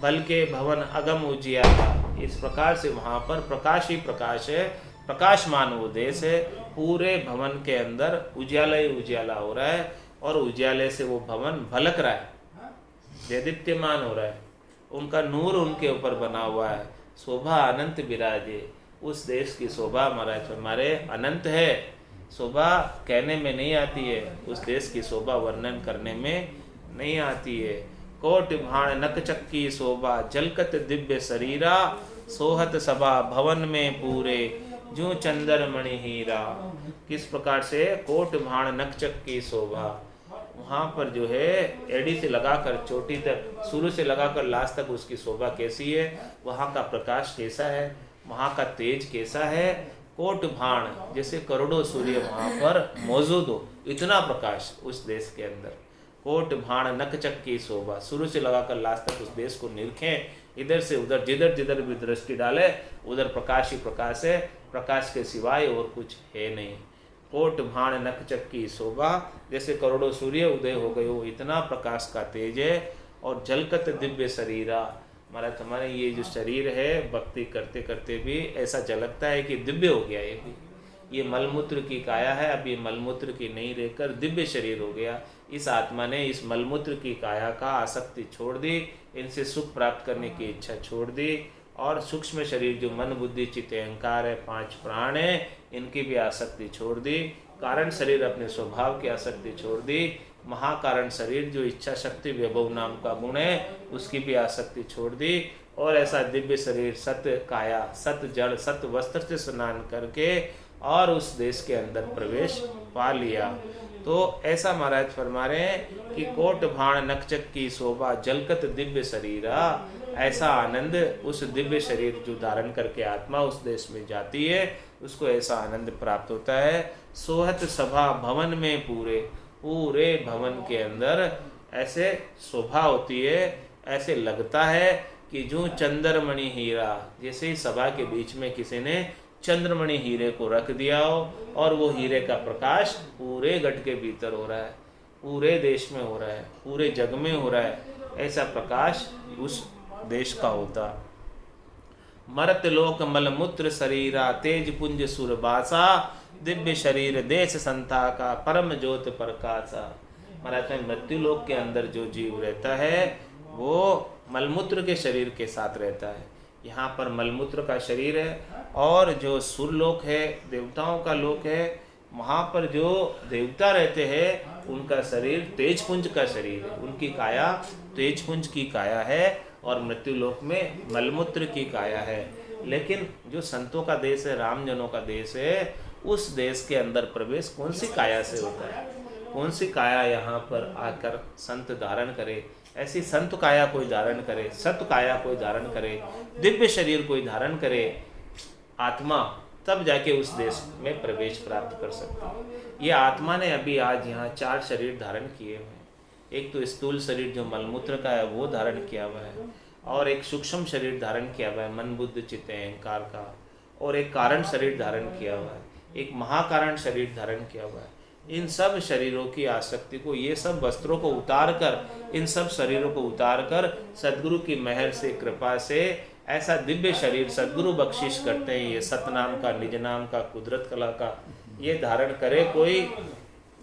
बल के भवन अगम उजियाला, इस प्रकार से वहाँ पर प्रकाश ही प्रकाश है, प्रकाशमान वो देश है। पूरे भवन के अंदर उजियाला ही उजियाला हो रहा है, और उजियाले से वो भवन भलक रहा है, दैदीप्यमान हो रहा है, उनका नूर उनके ऊपर बना हुआ है। शोभा अनंत विराजे, उस देश की शोभा महाराज हमारे अनंत है, शोभा कहने में नहीं आती है, उस देश की शोभा वर्णन करने में नहीं आती है। कोट भाण नक चक्की शोभा जलकत दिव्य शरीरा, सोहत सभा भवन में पूरे जू चंदर मणि हीरा। किस प्रकार से कोट भाण नक चक्की शोभा, वहाँ पर जो है एड़ी से लगाकर चोटी तक, शुरू से लगाकर लास्ट तक उसकी शोभा कैसी है, वहाँ का प्रकाश कैसा है, वहाँ का तेज कैसा है। कोट भाण जैसे करोड़ों सूर्य वहाँ पर मौजूद हो, इतना प्रकाश उस देश के अंदर। कोट भाण नक चक्की शोभा, शुरू से लगाकर लास्ट तक उस देश को निरखें, इधर से उधर, जिधर जिधर भी दृष्टि डाले उधर प्रकाश ही प्रकाश है, प्रकाश के सिवाय और कुछ है नहीं। कोट भाण नक चक्की शोभा, जैसे करोड़ों सूर्य उदय हो गए हो, इतना प्रकाश का तेज है। और जलकत दिव्य शरीरा, महाराज हमारे ये जो शरीर है, भक्ति करते करते भी ऐसा झलकता है कि दिव्य हो गया ये भी। ये मलमूत्र की काया है, अब ये मलमूत्र की नहीं रहकर दिव्य शरीर हो गया। इस आत्मा ने इस मलमूत्र की काया का आसक्ति छोड़ दी, इनसे सुख प्राप्त करने की इच्छा छोड़ दी, और सूक्ष्म शरीर जो मन बुद्धि चित्त अहंकार है, 5 प्राण है, इनकी भी आसक्ति छोड़ दी। कारण शरीर अपने स्वभाव की आसक्ति छोड़ दी। महाकारण शरीर जो इच्छा शक्ति वैभव नाम का गुण है, उसकी भी आसक्ति छोड़ दी। और ऐसा दिव्य शरीर सत काया, सत जड़, सत वस्त्र से स्नान करके और उस देश के अंदर प्रवेश पा लिया। तो ऐसा महाराज फरमा रहे हैं कि कोट भाण नकचक की शोभा जलकत दिव्य शरीरा, ऐसा आनंद उस दिव्य शरीर जो धारण करके आत्मा उस देश में जाती है, उसको ऐसा आनंद प्राप्त होता है। सोहत सभा भवन में पूरे, पूरे भवन के अंदर ऐसे शोभा होती है, ऐसे लगता है कि जो चंद्रमणि हीरा, जैसे ही सभा के बीच में किसी ने चंद्रमणि हीरे को रख दिया हो और वो हीरे का प्रकाश पूरे गढ़ के भीतर हो रहा है, पूरे देश में हो रहा है, पूरे जग में हो रहा है, ऐसा प्रकाश उस देश का होता। मरत लोक मलमूत्र शरीरा, तेज पुंज सुरबासा, दिव्य शरीर देश संता का, परम ज्योत प्रकाशा। महाराज में मृत्यु लोक के अंदर जो जीव रहता है वो मलमूत्र के शरीर के साथ रहता है। यहाँ पर मलमूत्र का शरीर है, और जो सुरलोक है, देवताओं का लोक है, वहाँ पर जो देवता रहते हैं उनका शरीर तेजपुंज का शरीर है, उनकी काया तेजपुंज की काया है, और मृत्यु लोक में मलमूत्र की काया है। लेकिन जो संतों का देश है, रामजनों का देश है, उस देश के अंदर प्रवेश कौन सी काया से होता है, कौन सी काया यहाँ पर आकर संत धारण करे, ऐसी संत काया कोई धारण करे, सत काया कोई धारण करे, दिव्य शरीर कोई धारण करे आत्मा, तब जाके उस देश में प्रवेश प्राप्त कर सकता है। ये आत्मा ने अभी आज यहाँ 4 शरीर धारण किए हुए हैं। एक तो स्थूल शरीर जो मलमूत्र का है वो धारण किया हुआ है, और एक सूक्ष्म शरीर धारण किया हुआ है मन बुद्ध चित्त अहंकार का, और एक कारण शरीर धारण किया हुआ है, एक महाकारण शरीर धारण किया हुआ है। इन सब शरीरों की आसक्ति को, ये सब वस्त्रों को उतार कर, इन सब शरीरों को उतार कर सदगुरु की मेहर से, कृपा से ऐसा दिव्य शरीर सदगुरु बख्शिश करते हैं। ये सतनाम का, निज नाम का, कुदरत कला का ये धारण करे कोई,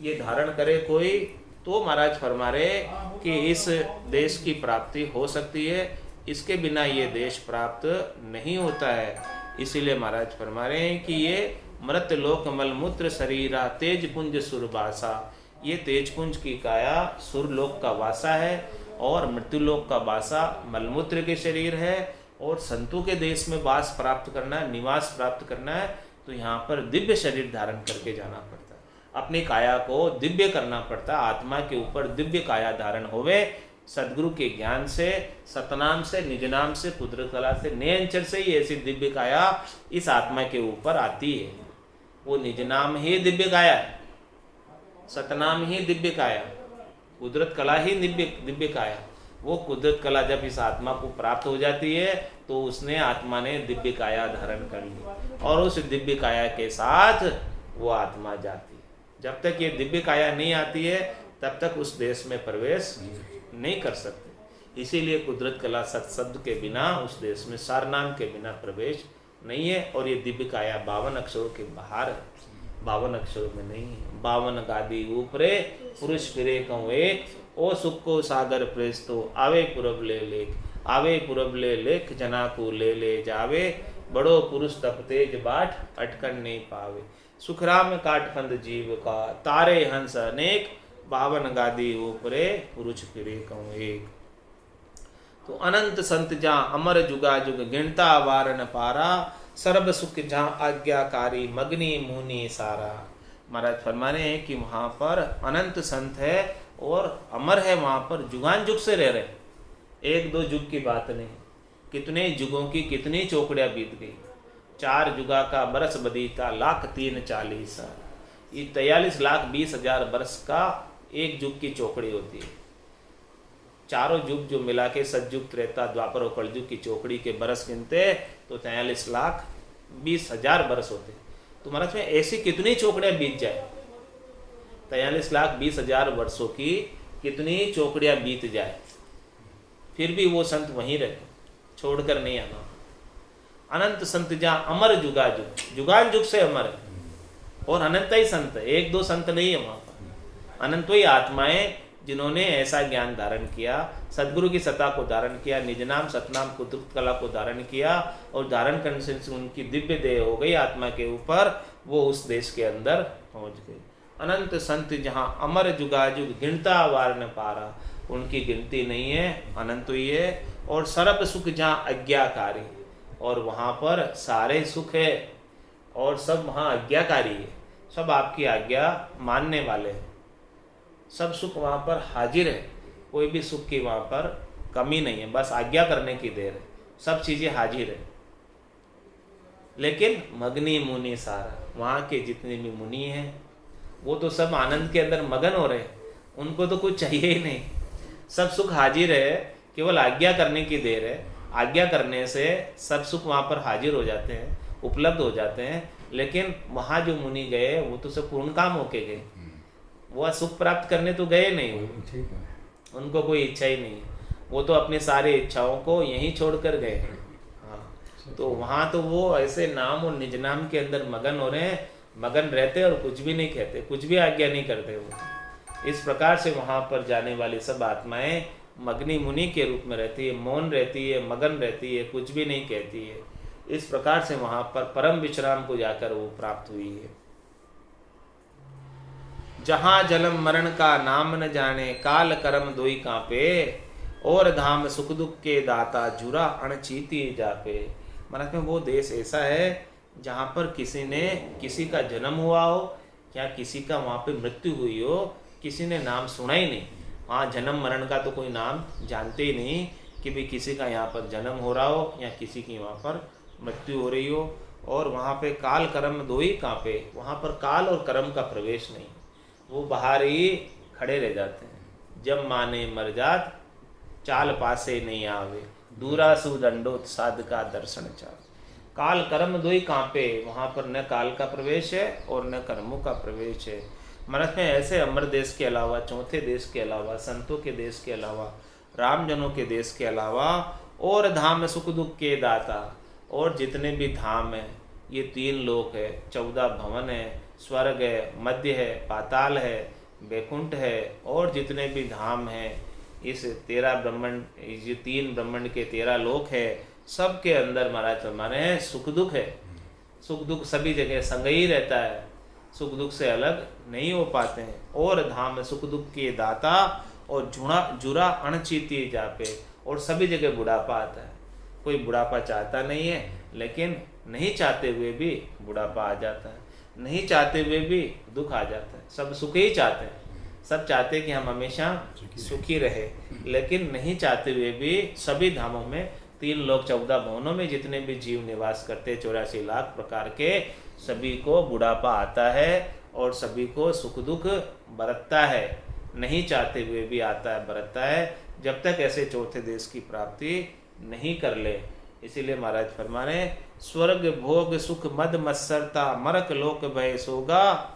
ये धारण करे कोई, तो महाराज फरमा रहे कि इस देश की प्राप्ति हो सकती है, इसके बिना ये देश प्राप्त नहीं होता है। इसीलिए महाराज फरमा रहे हैं कि ये मृत लोक मलमूत्र शरीरा, तेज पुंज सुरबासा, ये तेजपुंज की काया सुरलोक का वासा है, और मृत्युलोक का वासा मलमूत्र के शरीर है। और संतों के देश में वास प्राप्त करना है, निवास प्राप्त करना है, तो यहाँ पर दिव्य शरीर धारण करके जाना पड़ता है, अपनी काया को दिव्य करना पड़ता है। आत्मा के ऊपर दिव्य काया धारण होवे, सदगुरु के ज्ञान से, सतनाम से, निज नाम से, कुदरत कला से, नियंचर से ही ऐसी दिव्य काया इस आत्मा के ऊपर आती है। वो निज नाम ही दिव्य काया है, सतनाम ही दिव्य काया, कुदरत कला ही दिव्य काया। वो कुदरत कला जब इस आत्मा को प्राप्त हो जाती है तो उसने, आत्मा ने दिव्य काया धारण कर ली, और उस दिव्य काया के साथ वो आत्मा जाती है। जब तक ये दिव्य काया नहीं आती है तब तक उस देश में प्रवेश नहीं कर सकते। इसीलिए कुदरत कला सत्शब्द के बिना उस देश में, सारनाम के बिना प्रवेश नहीं है। और ये दिव्य काया 52 अक्षरों के बाहर है, 52 अक्षरों में नहीं है। 52 गादी ऊपरे पुरुष फिरे कहूँ एक, ओ सुख को सागर प्रेस तो आवे पुरब ले लेख, आवे पुरब ले लेख जना को ले ले जावे, बड़ो पुरुष तप तेज बाट अटकन नहीं पावे। सुखराम काटफंद जीव का तारे हंस अनेक, बावन गादी ऊपरे पुरुष फिरे कहूँ एक। तो अनंत संत जहाँ अमर जुगा जुग गिनता वार न पारा, सर्व सुख जहाँ आज्ञाकारी मग्नि मुनि सारा। महाराज फरमा रहे हैं कि वहाँ पर अनंत संत है और अमर है, वहाँ पर जुगान जुग से रह रहे, एक दो जुग की बात नहीं, कितने जुगों की कितनी चौकड़ियाँ बीत गई। 4 जुगा का बरस बदीता 1,03,40,000, ये 43,20,000 बरस का एक जुग की चौकड़ी होती है। चारों युग जो मिला के सतयुग त्रेता द्वापर और कलयुग की चौकड़ी के बरस गिनते तो 43,20,000 बरस होते। तो महाराज में ऐसी कितनी चौकड़ियाँ बीत जाए, 43,20,000 वर्षों की कितनी चौकड़ियाँ बीत जाए, फिर भी वो संत वहीं रहते, छोड़कर नहीं आना। अनंत संत जहाँ अमर जुगा जुग, जुगान जुग से अमर है और अनंत ही संत है, एक दो संत नहीं है वहाँ पर। अनंत ही आत्माएं जिन्होंने ऐसा ज्ञान धारण किया, सदगुरु की सत्ता को धारण किया, निज नाम सतनाम कुतुक्त कला को धारण किया और धारण करने से उनकी दिव्य देह हो गई आत्मा के ऊपर, वो उस देश के अंदर पहुंच गए। अनंत संत जहाँ अमर जुगाजुग गिनता वार न पारा, उनकी गिनती नहीं है, अनंत ही है। और सर्व सुख जहाँ आज्ञाकारी, और वहाँ पर सारे सुख है और सब वहाँ आज्ञाकारी है, सब आपकी आज्ञा मानने वाले हैं, सब सुख वहाँ पर हाजिर है, कोई भी सुख की वहाँ पर कमी नहीं है, बस आज्ञा करने की देर है, सब चीज़ें हाजिर है। लेकिन मग्नि मुनि सारा, वहाँ के जितने भी मुनि हैं वो तो सब आनंद के अंदर मगन हो रहे हैं, उनको तो कुछ चाहिए ही नहीं, सब सुख हाजिर है, केवल आज्ञा करने की देर है। आज्ञा करने से सब सुख वहाँ पर हाजिर हो जाते हैं, उपलब्ध हो जाते हैं। लेकिन वहाँ जो मुनि गए वो तो सब पूर्ण काम होके गए, वो सुख प्राप्त करने तो गए नहीं, उनको कोई इच्छा ही नहीं, वो तो अपने सारे इच्छाओं को यहीं छोड़कर गए। हाँ, तो वहाँ तो वो ऐसे नाम और निज नाम के अंदर मगन हो रहे हैं, मगन रहते और कुछ भी नहीं कहते, कुछ भी आज्ञा नहीं करते वो। इस प्रकार से वहाँ पर जाने वाली सब आत्माएं मग्नि मुनि के रूप में रहती है, मौन रहती है, मगन रहती है, कुछ भी नहीं कहती है। इस प्रकार से वहाँ पर परम विश्राम को जाकर वो प्राप्त हुई है। जहाँ जन्म मरण का नाम न जाने, काल कर्म दोई कांपे, और धाम सुख दुख के दाता जुरा अणचीती जापे। महाराज में वो देश ऐसा है जहाँ पर किसी ने किसी का जन्म हुआ हो या किसी का वहाँ पे मृत्यु हुई हो, किसी ने नाम सुना ही नहीं। वहाँ जन्म मरण का तो कोई नाम जानते ही नहीं कि भाई किसी का यहाँ पर जन्म हो रहा हो या किसी की वहाँ पर मृत्यु हो रही हो। और वहाँ पे काल कर्म दो ही कांपे, वहाँ पर काल और कर्म का प्रवेश नहीं, वो बाहर ही खड़े रह जाते हैं। जब माने मर जात चाल पासे नहीं आवे, दूरा सुदंडोत साध का दर्शन चाव। काल कर्म दो ही कांपे, वहाँ पर न काल का प्रवेश है और न कर्मों का प्रवेश है। महाराज में ऐसे अमर देश के अलावा, चौथे देश के अलावा, संतों के देश के अलावा, रामजनों के देश के अलावा, और धाम सुख दुख के दाता, और जितने भी धाम हैं, ये 3 लोक है, 14 भवन है, स्वर्ग है, मध्य है, पाताल है, बैकुंठ है, और जितने भी धाम हैं, इस 13 ब्रह्मांड, ये 3 ब्रह्मांड के 13 लोक है, सब के अंदर महाराज हमारे हैं सुख दुख है। सुख दुख सभी जगह संग ही रहता है, सुख दुख से अलग नहीं हो पाते हैं। और धाम सुख दुख के दाता, और जुरा अणचीती जापे, और सभी जगह बुढ़ापा आता है। कोई बुढ़ापा चाहता नहीं है, लेकिन नहीं चाहते हुए भी बुढ़ापा आ जाता है, नहीं चाहते हुए भी दुख आ जाता है। सब सुख ही चाहते हैं, सब चाहते हैं कि हम हमेशा सुखी रहे, लेकिन नहीं चाहते हुए भी सभी धामों में 3 लोक 14 भवनों में जितने भी जीव निवास करते, 84 लाख प्रकार के, सभी को बुढ़ापा आता है और सभी को सुख दुख बरतता है, नहीं चाहते हुए भी आता है, बरतता है, जब तक ऐसे चौथे देश की प्राप्ति नहीं कर ले। इसीलिए महाराज फरमा रहे, स्वर्ग भोग सुख मद मत्सरता, मरक लोक भय सोगा,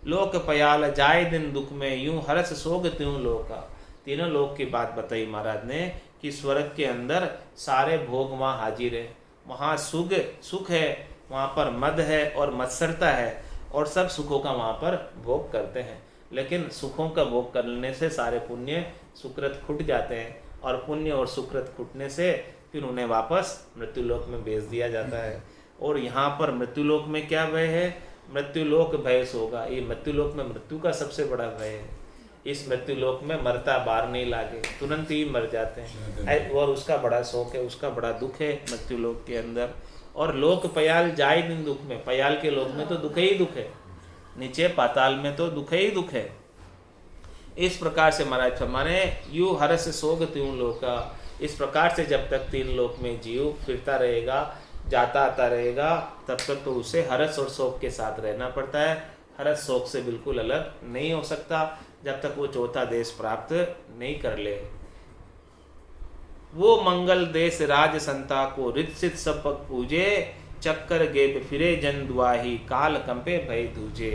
लोक पयाल जाए दिन दुख में, यूं हर्ष सोग त्यों लोका। तीनों लोक की बात बताई महाराज ने कि स्वर्ग के अंदर सारे भोग वहाँ हाजिर है, वहाँ सुख है, वहाँ पर मद है और मत्सरता है, और सब सुखों का वहाँ पर भोग करते हैं। लेकिन सुखों का भोग करने से सारे पुण्य सुकृत खुट जाते हैं, और पुण्य और सुकृत खुटने से फिर उन्हें वापस मृत्युलोक में भेज दिया जाता है। और यहाँ पर मृत्युलोक में क्या भय है? मृत्युलोक भय सोगा। ये मृत्युलोक में मृत्यु का सबसे बड़ा भय है। इस मृत्युलोक में मरता बार नहीं लागे, तुरंत ही मर जाते हैं, और उसका बड़ा शोक है, उसका बड़ा दुख है मृत्युलोक के अंदर। और लोक पयाल जाए दिन दुख में, पयाल के लोक में तो दुख ही दुख है, नीचे पाताल में तो दुख ही दुख है। इस प्रकार से महाराज हमारे यू हर्ष सोग त्यों लोका, इस प्रकार से जब तक तीन लोक में जीव फिरता रहेगा, जाता आता रहेगा, तब तक तो उसे हर्ष और शोक के साथ रहना पड़ता है। हर्ष शोक से बिल्कुल अलग नहीं हो सकता जब तक वो चौथा देश प्राप्त नहीं कर ले। वो मंगल देश राज संता को रित सब पग पूजे, चक्कर गेब फिरे जन दुआही, काल कंपे भय दूजे।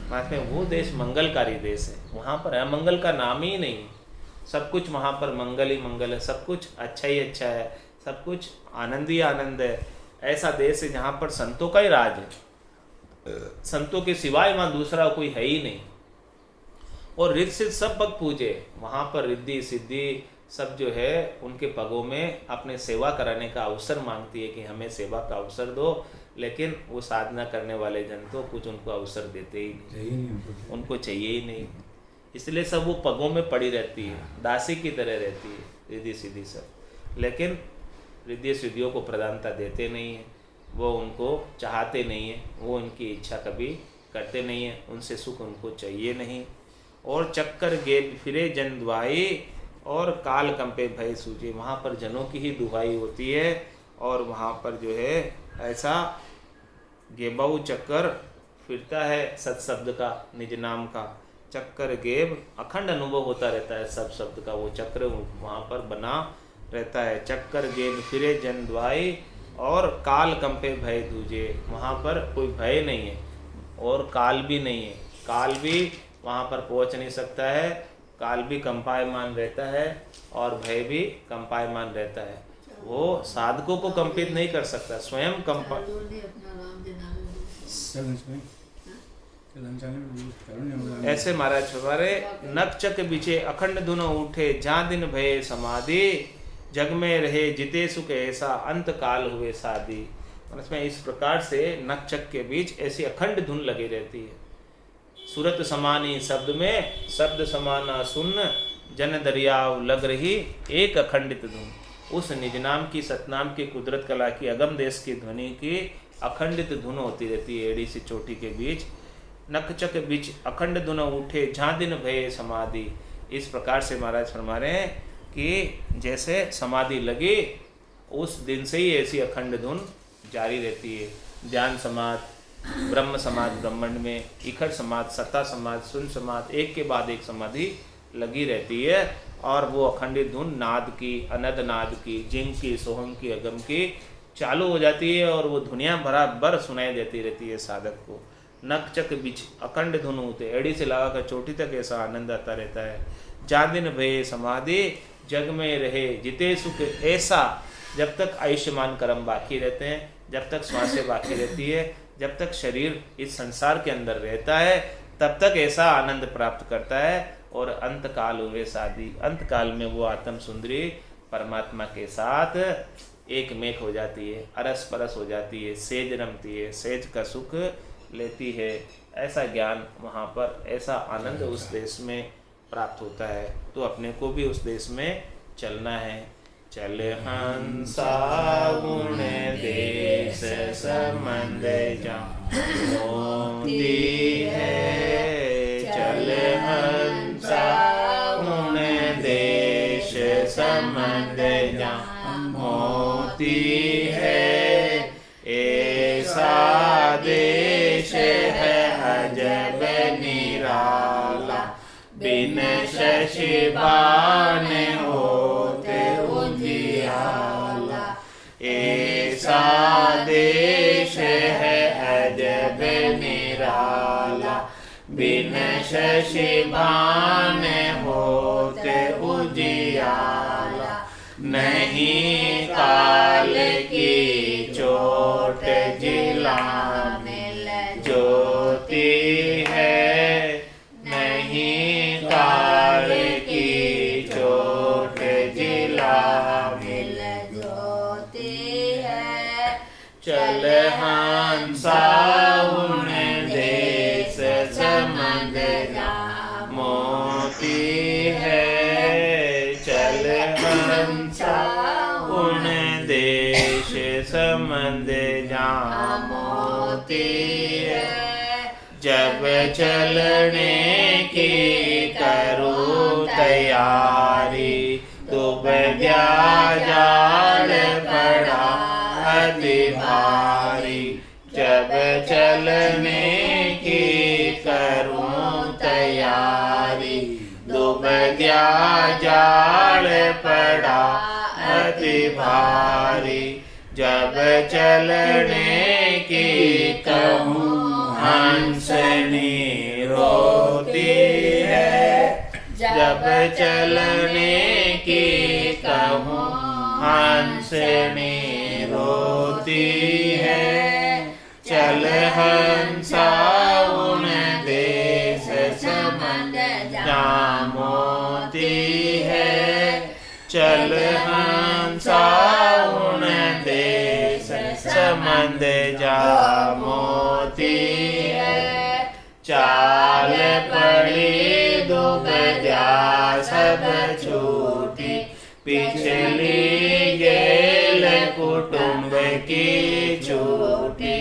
मतलब वो देश मंगलकारी देश है, वहाँ पर अमंगल का नाम ही नहीं, सब कुछ वहाँ पर मंगल ही मंगल है, सब कुछ अच्छा ही अच्छा है, सब कुछ आनंद ही आनंद है। ऐसा देश है जहाँ पर संतों का ही राज है, संतों के सिवाय वहाँ दूसरा कोई है ही नहीं। और रिद्ध सिद्ध सब पग पूजे, वहाँ पर रिद्धि सिद्धि सब जो है उनके पगों में अपने सेवा कराने का अवसर मांगती है कि हमें सेवा का अवसर दो, लेकिन वो साधना करने वाले जन तो कुछ उनको अवसर देते ही नहीं, उनको चाहिए ही नहीं, इसलिए सब वो पगों में पड़ी रहती है, दासी की तरह रहती है रिद्धि सिद्धि सब। लेकिन रिद्धि सिद्धियों को प्रधानता देते नहीं है, वो उनको चाहते नहीं है, वो उनकी इच्छा कभी करते नहीं है, उनसे सुख उनको चाहिए नहीं। और चक्कर गेब फिरे जन दुआई, और काल कंपे भय सूझे, वहाँ पर जनों की ही दुहाई होती है। और वहाँ पर जो है ऐसा गेबाऊ चक्कर फिरता है सत्शब्द का, निज नाम का चक्कर गेब, अखंड अनुभव होता रहता है सब शब्द का, वो चक्र वहाँ पर बना रहता है। चक्कर गेब फिरे जन दुआई, और काल कंपे भय दूजे, वहाँ पर कोई भय नहीं है और काल भी नहीं है, काल भी वहाँ पर पहुँच नहीं सकता है, काल भी कंपायमान रहता है और भय भी कंपायमान रहता है। वो साधकों को कंपित नहीं कर सकता, स्वयं कंपा। ऐसे महाराज हमारे नकचक बिचे अखंड धुन उठे, जहाँ दिन भये समाधि, जग में रहे जिते सुख ऐसा, अंत काल हुए शादी। इसमें इस प्रकार से नकचक के बीच ऐसी अखंड धुन लगी रहती है। सूरत समानी शब्द में शब्द समाना सुन, जन दरियाव लग रही एक अखंडित धुन। उस निज नाम की सतनाम की कुदरत कला की अगम देश की ध्वनि की अखंडित धुन होती रहती है एड़ी से चोटी के बीच। नकचक बीच अखंड धुन उठे, जहाँ दिन भये समाधि। इस प्रकार से महाराज फरमा रहे हैं कि जैसे समाधि लगी उस दिन से ही ऐसी अखंड धुन जारी रहती है। ध्यान समाध, ब्रह्म समाध ब्रह्मांड में, इखर समाध, सत्ता समाध, शून्य समाध, एक के बाद एक समाधि लगी रहती है। और वो अखंडित धुन नाद की, अनद नाद की, जिंग की, सोहम की, अगम की चालू हो जाती है और वो धुनिया बराबर सुनाई देती रहती है साधक को। नकचक बीच अखंड धुन होते, एड़ी से लगाकर चोटी तक ऐसा आनंद आता रहता है। जा दिन भये समाधि, जग में रहे जिते सुख ऐसा। जब तक आयुष्मान कर्म बाकी रहते हैं, जब तक श्वासें बाकी रहती है, जब तक शरीर इस संसार के अंदर रहता है, तब तक ऐसा आनंद प्राप्त करता है। और अंत काल हुए शादी, अंत काल में वो आत्म सुंदरी परमात्मा के साथ एक मेक हो जाती है, अरस परस हो जाती है, सेज रमती है, सेज का सुख लेती है। ऐसा ज्ञान वहाँ पर, ऐसा आनंद उस देश में प्राप्त होता है। तो अपने को भी उस देश में चलना है। चल हंसा गुण देश संबंध मोती है, चल हंसा गुण देश संबंध मोती है। ऐसा देश है अजब निराला, बिन शशि बाण होते उजियाला। ऐसा देश है अजब निराला, बिन शशि बाण होते उजियाला। नहीं काल की चोट जिलाने ज्योति है, नहीं काल की चोट जिलाने ज्योति। जब चलने की करूँ तैयारी, दुबद्या जाल पड़ा अति भारी। जब चलने की करूँ तैयारी, दुबद्या जाल पड़ा अति भारी। जब चलने की कहूँ हंसनी रोती है, जब चलने की कहूँ हंसनी रोती है। चल हंसा उन देश समंद जहाँ मोती है, चल हंसा उन देश समंद जहाँ मोती है। चाल पड़ी दुबद्या सब छूटी, पिछली गेल कुटुंब की छूटी।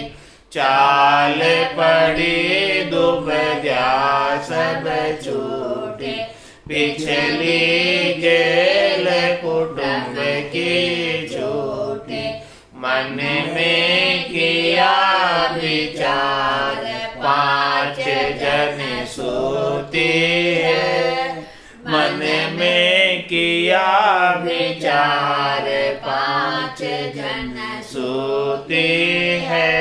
चाल पड़ी दुबद्या सब छूटी, पिछली गेल कुटुंब की छूटी। मन में किया विचार पांच जन सूती है, मन में किया विचार पांच जन सूती है।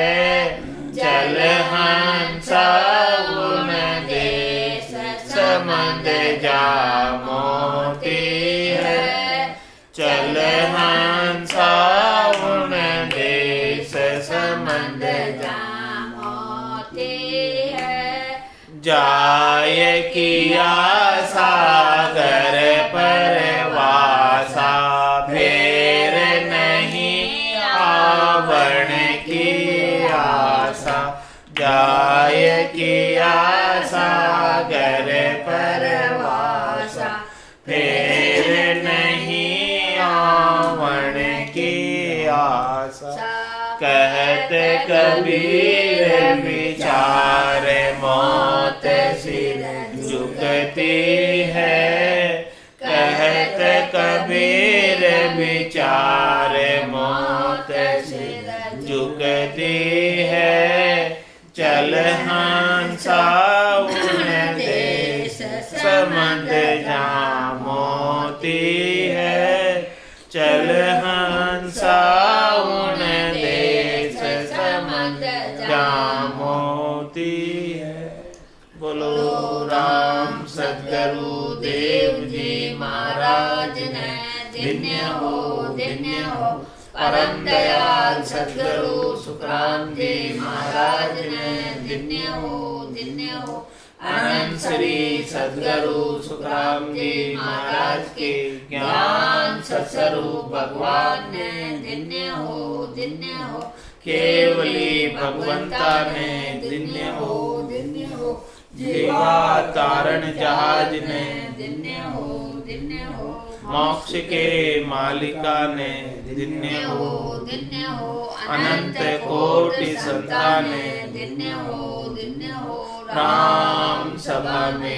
चल हंसा उन देश समंद जहाँ मोती है, चल हंसा उन देश समंद जहाँ मोती है। जाय किया सागर पर वासा, फेर नहीं आवण की आशा। जाय किया सागर पर वासा, फेर नहीं आवण की आशा। कहत कबीर विचार मौत सिर झुकती है, कहत कबीर विचार मौत सिर झुकती है। चल हंसा उन देश समंद जहाँ मोती है, चल हंसा उन देश समंद जहाँ मोती है। बोलो राम सद्गुरु देव जी महाराज ने धन्य हो धन्य हो। परम दयाल सद्गुरु सुखराम जी महाराज ने धन्य हो धन्य हो। अनंत श्री सद्गुरु सुखराम जी महाराज के ज्ञान सत्स्वरूप भगवान ने धन्य हो धन्य हो। केवली भगवंता ने धन्य हो धन्य हो। जीवा तारण जहाज ने धन्य हो धन्य हो। मोक्ष के मालिका ने धन्य हो धन्य हो। अनंत कोटि संतान ने धन्य हो धन्य हो। राम सभा में